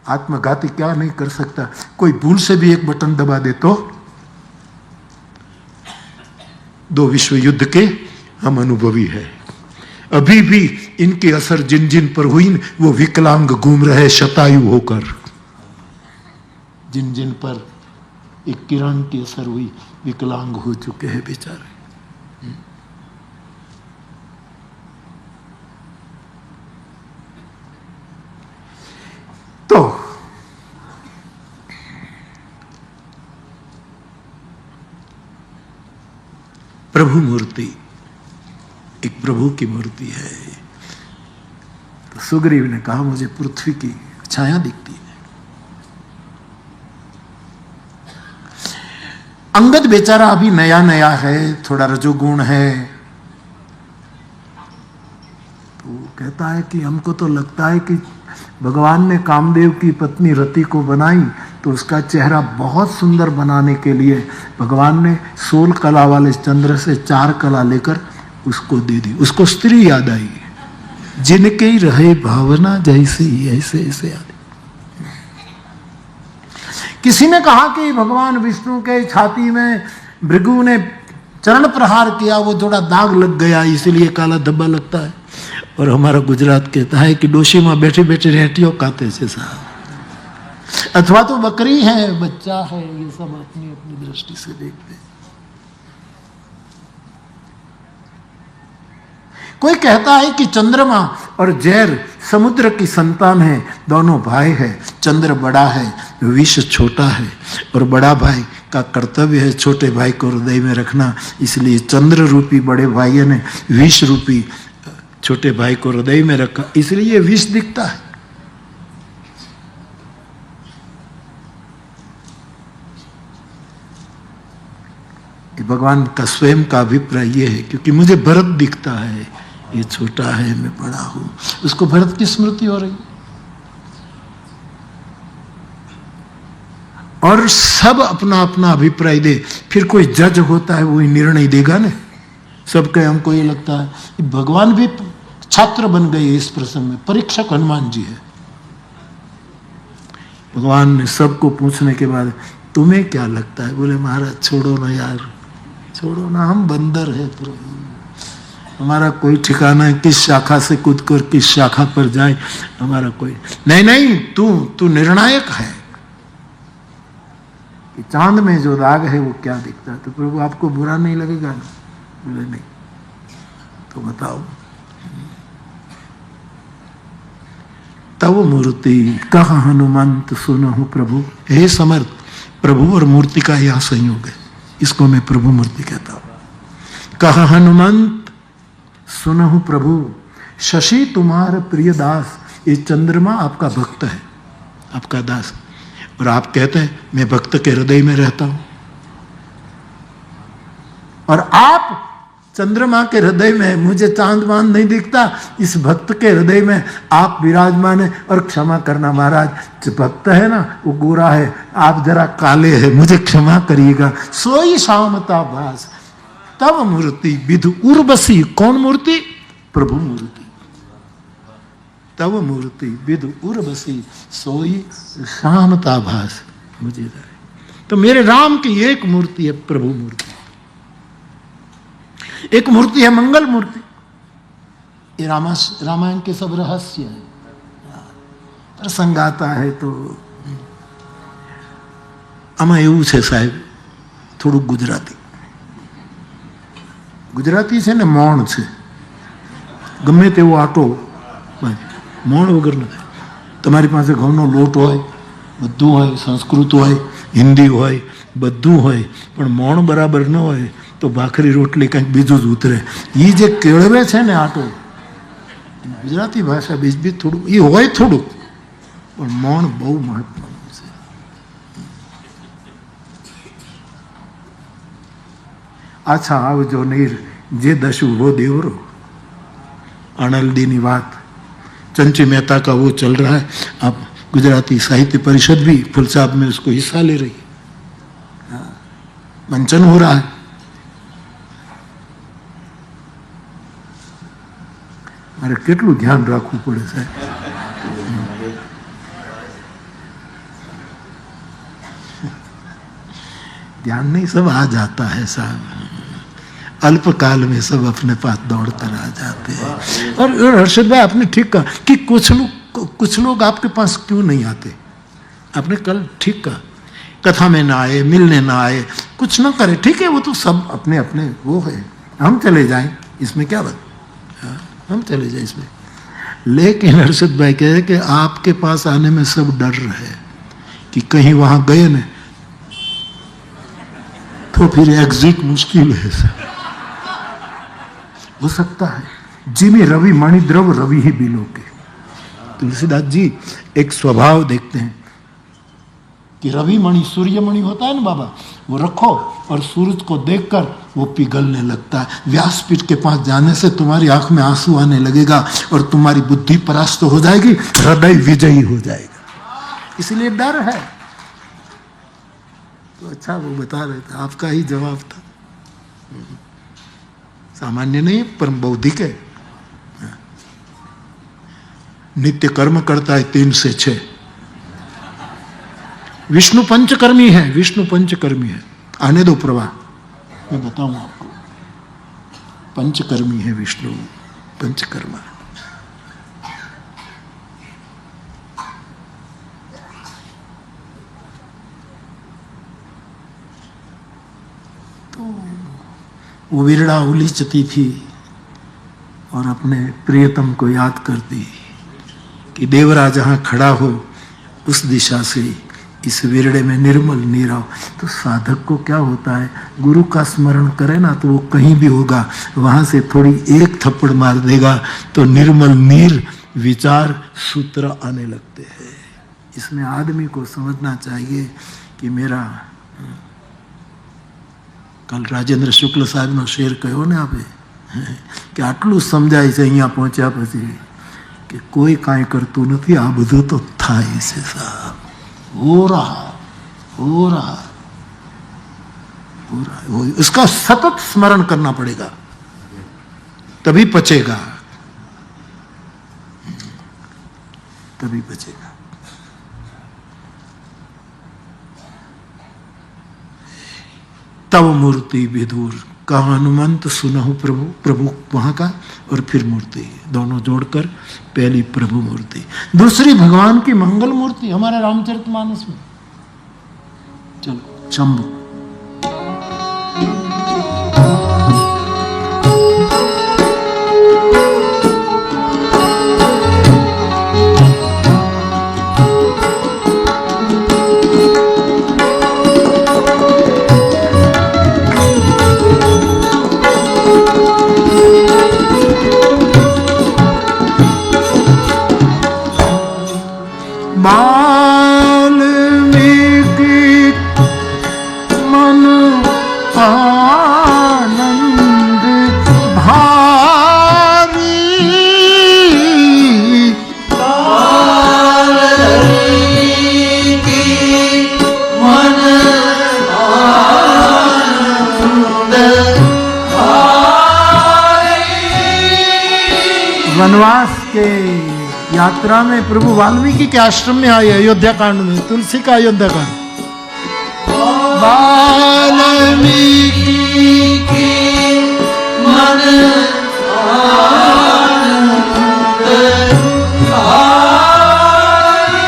आत्मघाती क्या नहीं कर सकता? कोई भूल से भी एक बटन दबा दे तो 2 विश्व युद्ध के हम अनुभवी है। अभी भी इनके असर जिन जिन पर हुई, वो विकलांग घूम रहे शतायु होकर। जिन जिन पर एक किरण की असर हुई, विकलांग हो चुके हैं बेचारे। तो प्रभु मूर्ति, एक प्रभु की मूर्ति है। तो सुग्रीव ने कहा, मुझे पृथ्वी की छाया दिखती है। अंगद बेचारा अभी नया नया है, थोड़ा रजोगुण है, तो कहता है कि हमको तो लगता है कि भगवान ने कामदेव की पत्नी रति को बनाई तो उसका चेहरा बहुत सुंदर बनाने के लिए भगवान ने 16 कला वाले चंद्र से 4 कला लेकर उसको दे दी। उसको स्त्री याद आई, जिनके ही रहे भावना जैसे ही ऐसे ऐसे याद। किसी ने कहा कि भगवान विष्णु के छाती में भृगु ने चरण प्रहार किया, वो थोड़ा दाग लग गया इसलिए काला धब्बा लगता है। और हमारा गुजरात कहता है कि डोशी में बैठे बैठे रेटियो खाते से साहब, अथवा तो बकरी है, बच्चा है, ये सब अपनी अपनी दृष्टि से देखते हैं। कोई कहता है कि चंद्रमा और जैर समुद्र की संतान है, दोनों भाई है। चंद्र बड़ा है, विष छोटा है, और बड़ा भाई का कर्तव्य है छोटे भाई को हृदय में रखना। इसलिए चंद्र रूपी बड़े भाई ने विष रूपी छोटे भाई को हृदय में रखा, इसलिए विष दिखता है। भगवान का स्वयं का अभिप्राय ये है, क्योंकि मुझे भरत दिखता है, ये छोटा है, मैं बड़ा हूं। उसको भरत की स्मृति हो रही, और सब अपना अपना अभिप्राय दे, फिर कोई जज होता है, वही निर्णय देगा ना। सबके हमको ये लगता है कि भगवान भी छात्र बन गए इस प्रसंग में, परीक्षक हनुमान जी है। भगवान ने सबको पूछने के बाद, तुम्हें क्या लगता है? बोले महाराज छोड़ो ना यार, छोड़ो ना, हम बंदर है प्रभु, हमारा कोई ठिकाना है, किस शाखा से कूद कर किस शाखा पर जाए, हमारा कोई नहीं। नहीं, तू निर्णायक है कि चांद में जो दाग है वो क्या दिखता है। तो प्रभु आपको बुरा नहीं लगेगा ना? बोले नहीं। तो बताओ, तब मूर्ति कहा हनुमंत सुनहु प्रभु। हे समर्थ, प्रभु और मूर्ति का यह संयोग है, इसको मैं प्रभु मूर्ति कहता हूं। कहा हनुमंत सुनहु प्रभु, शशि तुम्हार प्रिय दास। ये चंद्रमा आपका भक्त है, आपका दास, और आप कहते हैं मैं भक्त के हृदय में रहता हूं, और आप चंद्रमा के हृदय में, मुझे चांद मान नहीं दिखता, इस भक्त के हृदय में आप विराजमान है। और क्षमा करना महाराज, जो भक्त है ना वो गोरा है, आप जरा काले हैं, मुझे क्षमा करिएगा। सोई शामता भास तब मूर्ति विधु उर्वशी। कौन मूर्ति? प्रभु मूर्ति। तब मूर्ति विधु उर्वशी सोई शामता भास। मुझे तो मेरे राम की एक मूर्ति है, प्रभु मूर्ति। एक मूर्ति है मंगल मूर्ति। ये रामायण के सब रहस्य है। प्रसंग आता है तो आमा એવું છે સાહેબ, થોડું ગુજરાતી છે ને મૌન છે, ગમે તેવો આટો મૌન વગર નથી. તમારી પાસે ઘઉંનો લોટ હોય, બધું હોય, સંસ્કૃત હોય, હિન્દી હોય, બધું હોય, પણ મૌન બરાબર ન હોય તો ભાખરી રોટલી કંઈક બીજું જ ઉતરે. એ જે કેળવે છે ને આટો, ગુજરાતી ભાષા બીજ થોડું એ હોય થોડુંક, પણ મૌન બહુ મહત્વનું છે. अच्छा आवजो नीर जे दशु वो देवरो. आनंदी बात चंची मेहता का वो चल रहा है. अब गुजराती साहित्य परिषद भी फुल साहब में उसको हिस्सा ले रही है, मंचन हो रहा है. मारे કેટલું ધ્યાન રાખવું પડે સાહેબ. ध्यान नहीं, सब आ जाता है साहब. अल्पकाल में सब अपने पास दौड़ कर आ जाते हैं. और हर्षद भाई आपने ठीक कहा कि कुछ लोग आपके पास क्यों नहीं आते. आपने कल ठीक कहा, कथा में ना आए, मिलने ना आए, कुछ ना करे, ठीक है, वो तो सब अपने अपने वो है. हम चले जाएं, इसमें क्या बात, हम चले जाए इसमें. लेकिन हर्षद भाई कहे कि आपके पास आने में सब डर रहे कि कहीं वहां गए न तो फिर एग्जिट मुश्किल है. हो सकता है जिमी रवि मणिद्रव रवि ही बिलो के. तुलसीदास जी एक स्वभाव देखते हैं कि रवि मणि सूर्यमणि होता है ना बाबा, वो रखो और सूरज को देखकर वो पिघलने लगता है. व्यासपीठ के पास जाने से तुम्हारी आंख में आंसू आने लगेगा और तुम्हारी बुद्धि परास्त हो जाएगी, हृदय विजयी हो जाएगा. इसलिए डर है. तो अच्छा वो बता रहे थे, आपका ही जवाब था. सामान्य नहीं, परम बौद्धिक है. नित्य कर्म करता है 3 से 6. विष्णु पंचकर्मी है, विष्णु पंचकर्मी है. आने दो प्रवाह, मैं बताऊं आपको. पंचकर्मी है विष्णु, पंचकर्मा. तो वो विरड़ा उलीचती थी और अपने प्रियतम को याद करती कि देवरा जहां खड़ा हो उस दिशा से इस विरड़े में निर्मल नीर आओ. तो साधक को क्या होता है, गुरु का स्मरण करे ना तो वो कहीं भी होगा, वहां से थोड़ी एक थप्पड़ मार देगा तो निर्मल नीर विचार सूत्र आने लगते हैं. इसमें आदमी को समझना चाहिए कि मेरा, कल राजेंद्र शुक्ल साहब नो शेर कहो ने आपे कि आटलू समझाय છે અહીંયા પહોંચ્યા પછી कि कोई કાંઈ કરતું નથી, આ બધું તો થાય છે સાહેબ. हो रहा हो रहा हो रहा, उसका सतत स्मरण करना पड़ेगा, तभी पचेगा, तभी बचेगा. तब मूर्ति विदुर कहा हनुमंत सुनहु प्रभु. प्रभु वहां का और फिर मूर्ति, दोनों जोड़कर पहली प्रभु मूर्ति, दूसरी भगवान की मंगल मूर्ति हमारे रामचरितमानस में. चलो शंभु. वाल्मीकि मन आनंद भारी. वाल्मीकि मन आनंद भारी. वनवास के यात्रा में प्रभु वाल्मीकि के आश्रम में आए. अयोध्या कांड में तुलसी का अयोध्या कांड. वाल्मीकि मन आनंद भारी.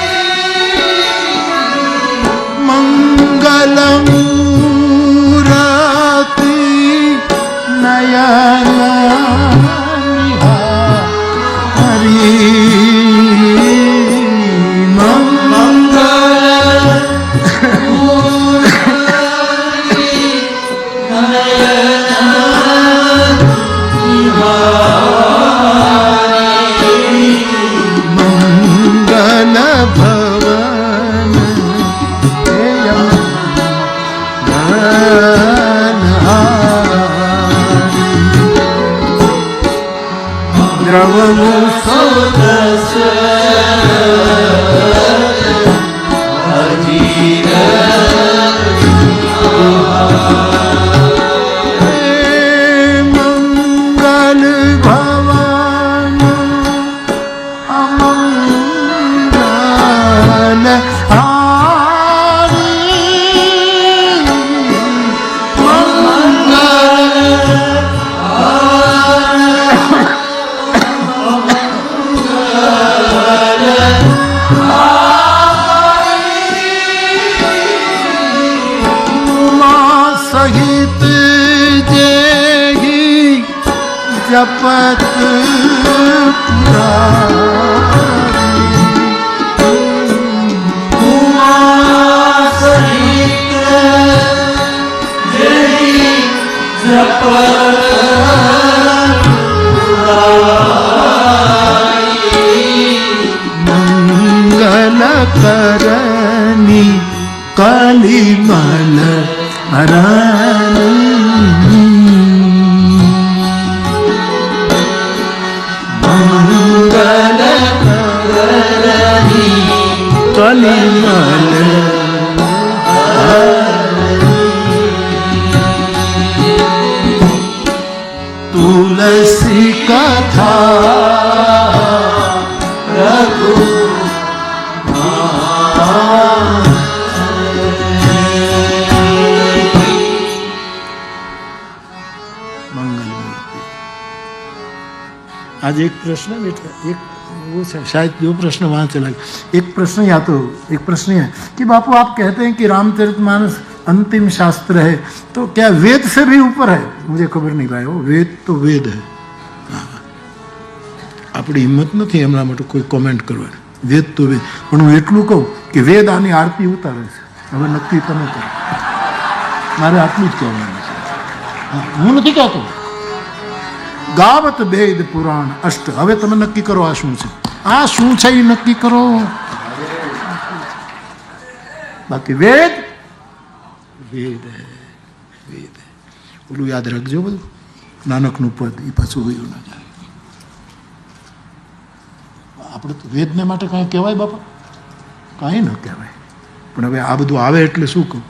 मंगल मूरति नयन निहारी. मंगल द्रवमु सुरस अजीर मंगल भवन अमंगल हारी उमा सहित जेहि जपत उमा सहित जेहि जपत मंगल करनी कलिमल हरनी मंगल करनी कलिमल तुलसी कथा रघु मंगल मूर्ति। आज एक प्रश्न है बेटा, एक वो शायद जो प्रश्न वहां चला गया। एक प्रश्न या तो एक प्रश्न है कि बापू आप कहते हैं कि रामचरितमानस अंतिम शास्त्र है, तो क्या वेद से भी ऊपर है? मुझे खबर नहीं पाया, वो वेद तो वेद है। આપણી હિંમત નથી એમના માટે કોઈ કોમેન્ટ કરવાની. વેદ તો વેદ, પણ હું એટલું કહું કે વેદ આની આરતી ઉતારે છે. હવે નક્કી તમે કરો, મારે આટલું જ કહેવાનું છે. હું નથી કહેતો ગાવત વેદ પુરાણ અષ્ટ. હવે તમે નક્કી કરો આ શું છે, આ શું છે એ નક્કી કરો. બાકી વેદ વેદ હે, વેદ હે. ઓલું યાદ રાખજો બધું, નાનકનું પદ એ પાછું વયું ના જાય. આપણે તો વેદને માટે કાંઈ કહેવાય બાપા? કાંઈ ન કહેવાય. પણ હવે આ બધું આવે એટલે શું કહું.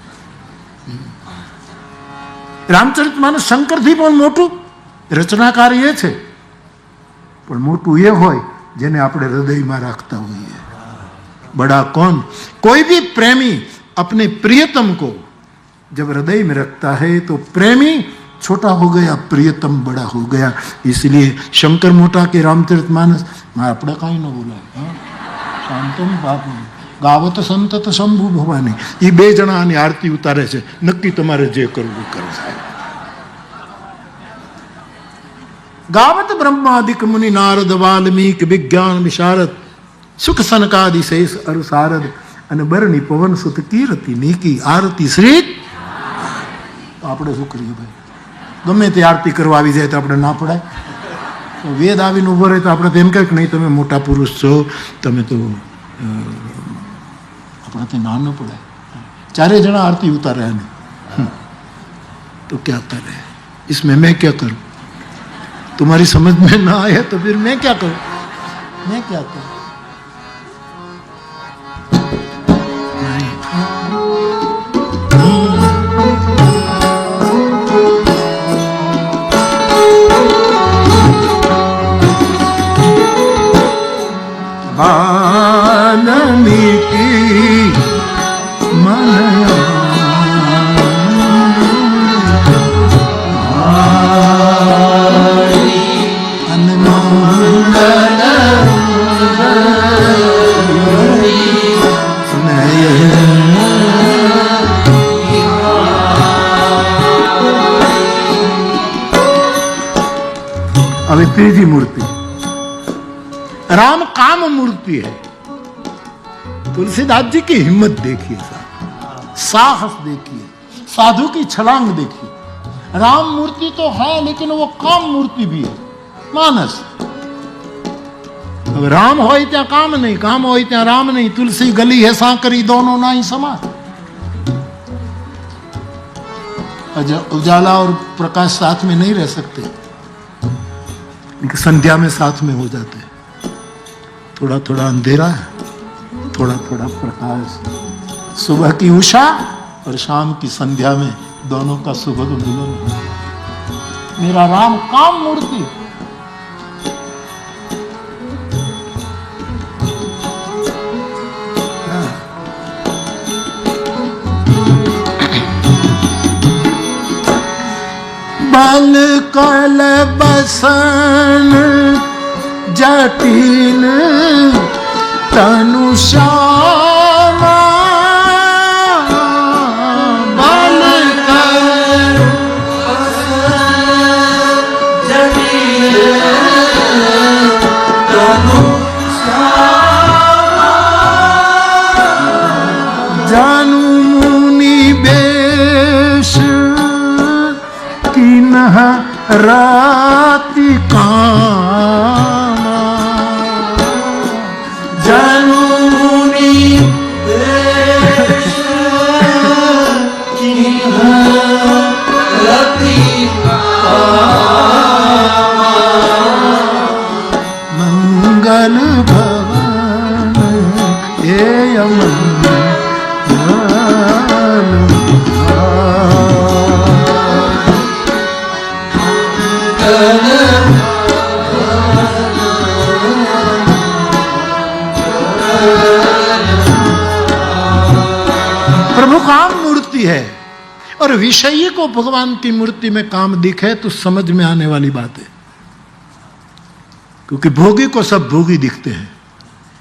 રામચરિતમાનસ શંકરથી પણ મોટું રચનાકાર એ છે, પણ મોટું એ હોય જેને આપણે હૃદયમાં રાખતા હોઈએ. बड़ा कौन? कोई भी प्रेमी अपने प्रियतम को जब हृदय में रखता है तो प्रेमी छोटा हो गया, प्रियतम बड़ा हो गया. इसलिए शंकर मोटा के रामचरितमानस આપણે કાંઈ ન બોલાય. શાંતમ બાપુ ગાવત સંતત શંભુ ભવાની, એ બે જણા આની આરતી ઉતારે છે. નક્કી તમારે જે કરવું કરો. गावत ब्रह्मादिक मुनि नारद वाल्मीकि विज्ञान विशारद सुख सनकादि शेष अरुसारद અને બરની પવન સુત કીર્તિ નીકી આરતી શ્રી. આપણે શું કરીએ ભાઈ? ગમે તે આરતી કરવા આવી જાય તો આપણે ના પડાય? વેદ આવીને ઉભો રહે તો આપણે તેમ કહે કે નહીં તમે મોટા પુરુષ છો, તમે તો આપણાથી ના ન પડાય. ચારે જણા આરતી ઉતારે આને, तो क्या करे? इसमें मैं क्या करूं? तुम्हारी समझ में ना आए तो फिर मैं क्या करूं? मैं क्या करूं? वाल्मीकि मनया अब तीसरी मूर्ति राम काम मूर्ति है. तुलसीदास जी की हिम्मत देखिए, साहस देखिए, साधु की छलांग देखिए. राम मूर्ति तो है लेकिन वो काम मूर्ति भी है. मानस अब राम हो त्या काम नहीं, काम हो त्या राम नहीं. तुलसी गली है सांकरी दोनों ना ही समान. उजाला और प्रकाश साथ में नहीं रह सकते. इनकी संध्या में साथ में हो जाते हैं। थोड़ा थोड़ा अंधेरा है, थोड़ा थोड़ा प्रकाश। सुबह की उषा और शाम की संध्या में दोनों का सुभग मिलन है। मेरा राम काम मूर्ति। बल कल बसन जटिल तनु श्यामा, बल कल जटिल तनु श्यामा, जानू मुनि बेश किन्ह राति कामा, जानू मुनि बेश किन्ह राति कामा, मंगल भवन ये मंगल प्रभु काम मूर्ति है। और विषयी को भगवान की मूर्ति में काम दिखे तो समझ में आने वाली बात है, क्योंकि भोगी को सब भोगी दिखते हैं,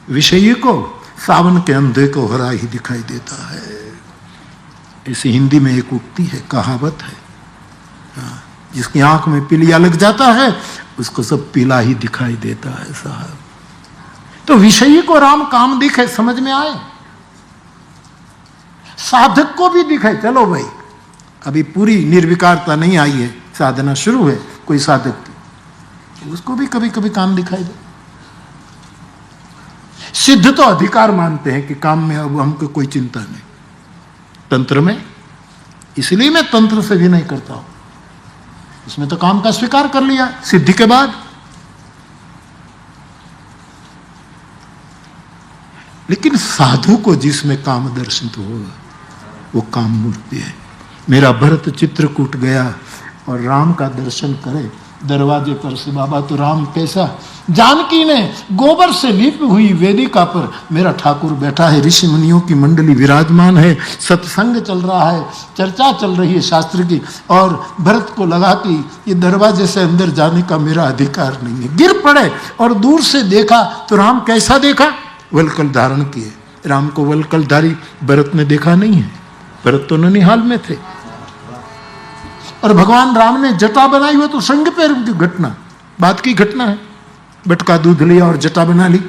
विषयी को सावन के अंधे को हरा ही दिखाई देता है। इसी हिंदी में एक उक्ति है, कहावत है, जिसकी आंख में पीलिया लग जाता है उसको सब पीला ही दिखाई देता है साहब। तो विषयी को राम काम दिखे, समझ में आए, साधक को भी दिखे। चलो भाई, अभी पूरी निर्विकारता नहीं आई है, साधना शुरू है कोई साधक की, उसको भी कभी कभी काम दिखाई दे। सिद्ध तो अधिकार मानते हैं कि काम में अब हमको कोई चिंता नहीं, तंत्र में, इसलिए मैं तंत्र से भी नहीं करता हूं, उसमें तो काम का स्वीकार कर लिया सिद्धि के बाद। लेकिन साधु को जिसमें काम दर्शित होगा वो काम मूर्ति है। मेरा भरत चित्रकूट गया और राम का दर्शन करे दरवाजे पर से, बाबा तो राम कैसा, जानकी ने गोबर से लीप हुई वेदिका पर मेरा ठाकुर बैठा है, ऋषि मुनियों की मंडली विराजमान है, सत्संग चल रहा है, चर्चा चल रही है शास्त्र की, और भरत को लगा कि ये दरवाजे से अंदर जाने का मेरा अधिकार नहीं है, गिर पड़े। और दूर से देखा तो राम कैसा देखा, वलकल धारण किए। राम को वलकलधारी भरत ने देखा नहीं है, भरत तो ननिहाल में थे। और भगवान राम ने जटा बनाई हुई तो संग पैर की घटना, बात की घटना है, बटका दूध लिया और जटा बना ली।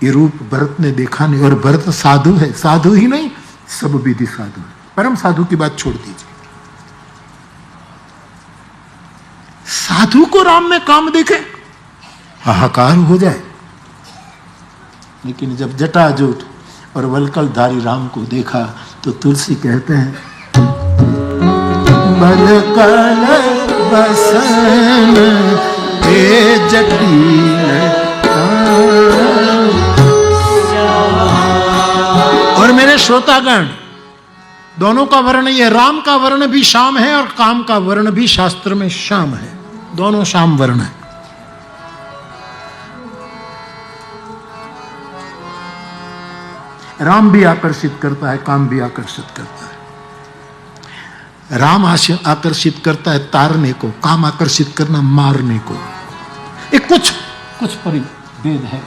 ये रूप भरत ने देखा नहीं। और भरत साधु है, साधु ही नहीं सब विधि साधु है, परम साधु की बात छोड़ दीजिए। साधु को राम में काम देखे हाहाकार हो जाए। लेकिन जब जटाजूट और वलकलधारी राम को देखा तो तुलसी कहते हैं, वलकल बसन ए जटिल। और मेरे श्रोतागण, दोनों का वर्ण ये, राम का वर्ण भी श्याम है और काम का वर्ण भी शास्त्र में श्याम है, दोनों श्याम वर्ण है। राम भी आकर्षित करता है, काम भी आकर्षित करता है। राम आकर्षित करता है तारने को, काम आकर्षित करना मारने को। एक कुछ परिभेद है।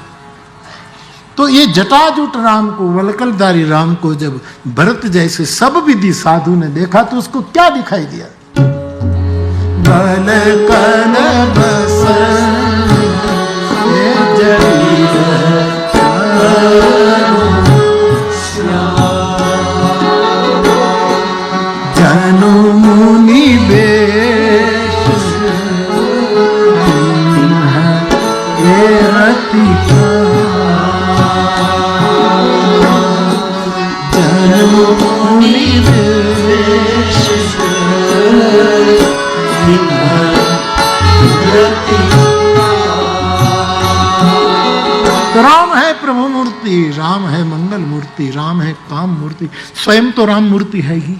तो ये जटाजूट राम को, वलकलधारी राम को जब भरत जैसे सब विधि साधु ने देखा तो उसको क्या दिखाई दिया, वलकल बसन जनु मुनि बेश ये रति जनु मुनि बेश रति मूर्ति, राम है मंगल मूर्ति, राम है काम मूर्ति, स्वयं तो राम मूर्ति है ही,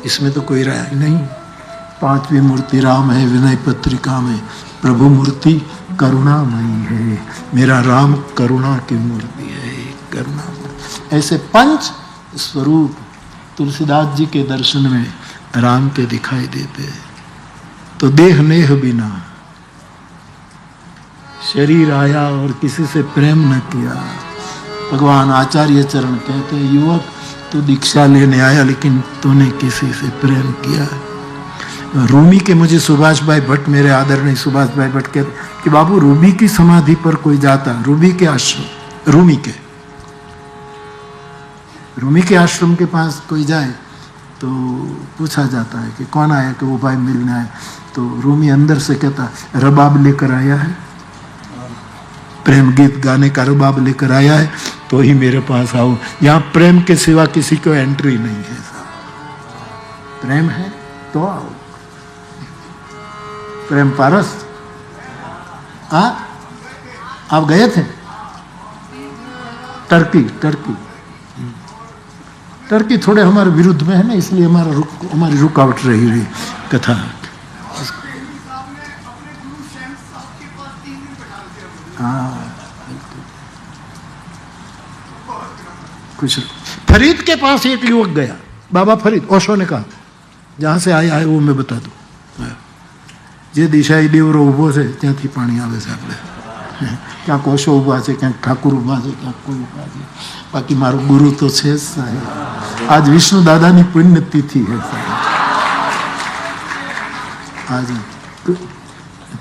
इसमें तो कोई राय नहीं। पांचवी मूर्ति राम है विनय पत्रिका में, प्रभु मूर्ति करुणामयी है, मेरा राम करुणा की मूर्ति है, करुणा मूर्ति। ऐसे पंच स्वरूप तुलसीदास जी के दर्शन में राम के दिखाई देते हैं। तो देह नेह बिना शरीर आया और किसी से प्रेम न किया। भगवान आचार्य चरण कहते हैं, युवक तू दीक्षा लेने आया लेकिन तूने किसी से प्रेम किया। रूमी के मुझे सुभाष भाई भट्ट, मेरे आदरणीय सुभाष भाई भट्ट कहते कि बाबू रूबी की समाधि पर कोई जाता, रूबी के आश्रम, रूमी के आश्रम के पास कोई जाए तो पूछा जाता है कि कौन आया, कि वो भाई मिलने आए। तो रूमी अंदर से कहता, रबाब लेकर आया है, प्रेम गीत गाने का रबाब लेकर आया है तो ही मेरे पास आओ। यहाँ प्रेम के सिवा किसी को एंट्री नहीं है साहब। प्रेम है तो आओ। प्रेम पारस आप गए थे टर्की थोड़े हमारे विरुद्ध में है ना, इसलिए हमारी रुकावट रही कथा। कुछ फरीद के पास एक युवक गया, बाबा फरीद, ओशो ने कहा, जहां से आया है वो मैं बता दूं। જે દિશાએ દેવરો ઊભો છે ત્યાંથી પાણી આવે છે, આપણે ક્યાંક ઓશો ઊભા છે, ક્યાંક ઠાકુર ઊભા છે, ક્યાંક કોઈ ઊભા છે, બાકી મારો ગુરુ તો છે જ સાહેબ। आज विष्णु दादाની પુણ્યતિથિ है साहब, आज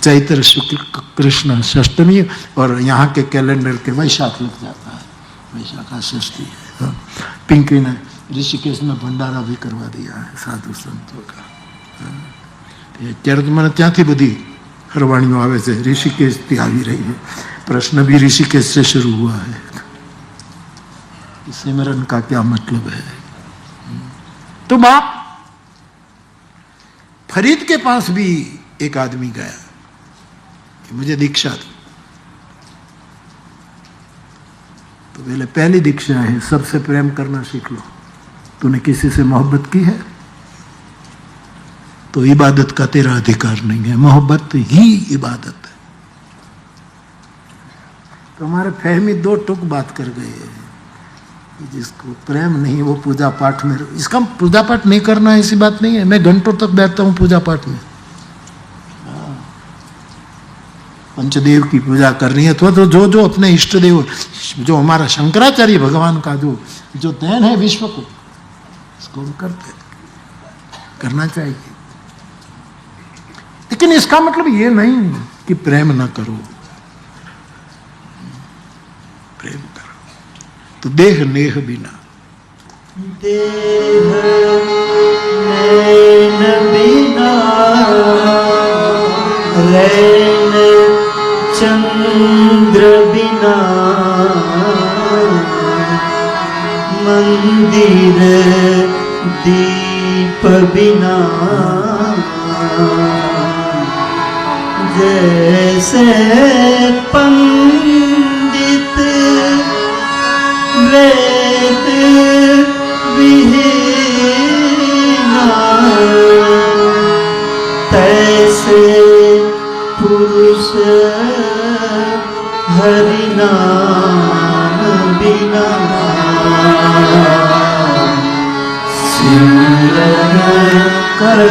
चैत्र शुक्ल कृष्ण षष्टमी और यहाँ के कैलेंडर के वैशाख लग जाता है, वैशाखा षष्ठी। पिंकी ने ऋषिकेश में भंडारा भी करवा दिया है साधु संतों का। ત્યારે તો મને ત્યાંથી બધી હરવાણીઓ આવે છે, ऋषिकेशથી આવી રહી है। प्रश्न भी ऋषिकेश से शुरू हुआ है। सिमरन का क्या मतलब है? तो बाप फरीद के पास भी एक आदमी गया, मुझे दीक्षा दी। तो पहले पहली दीक्षा है, सबसे प्रेम करना सीख लो। तूने किसी से मोहब्बत की है तो इबादत का तेरा अधिकार नहीं है, मोहब्बत ही इबादत है। तो हमारे फहमी दो टुक बात कर गए, जिसको प्रेम नहीं वो पूजा पाठ में, इसका पूजा पाठ नहीं करना है ऐसी बात नहीं है। मैं घंटों तक बैठता हूं पूजा पाठ में, पंचदेव की पूजा करनी है तो जो अपने इष्ट देव, जो हमारा शंकराचार्य भगवान का जो देन है विश्व को, इसको हम करना चाहिए। लेकिन इसका मतलब ये नहीं कि प्रेम ना करो, प्रेम करो। तो देह नेह बिना, देह नैन बिना रैन चंद्र बिना मंदिर दीप बिना जैसे पंडित वेद विहीना तैसे पुरुष हरि नाम बिना सिमरन कर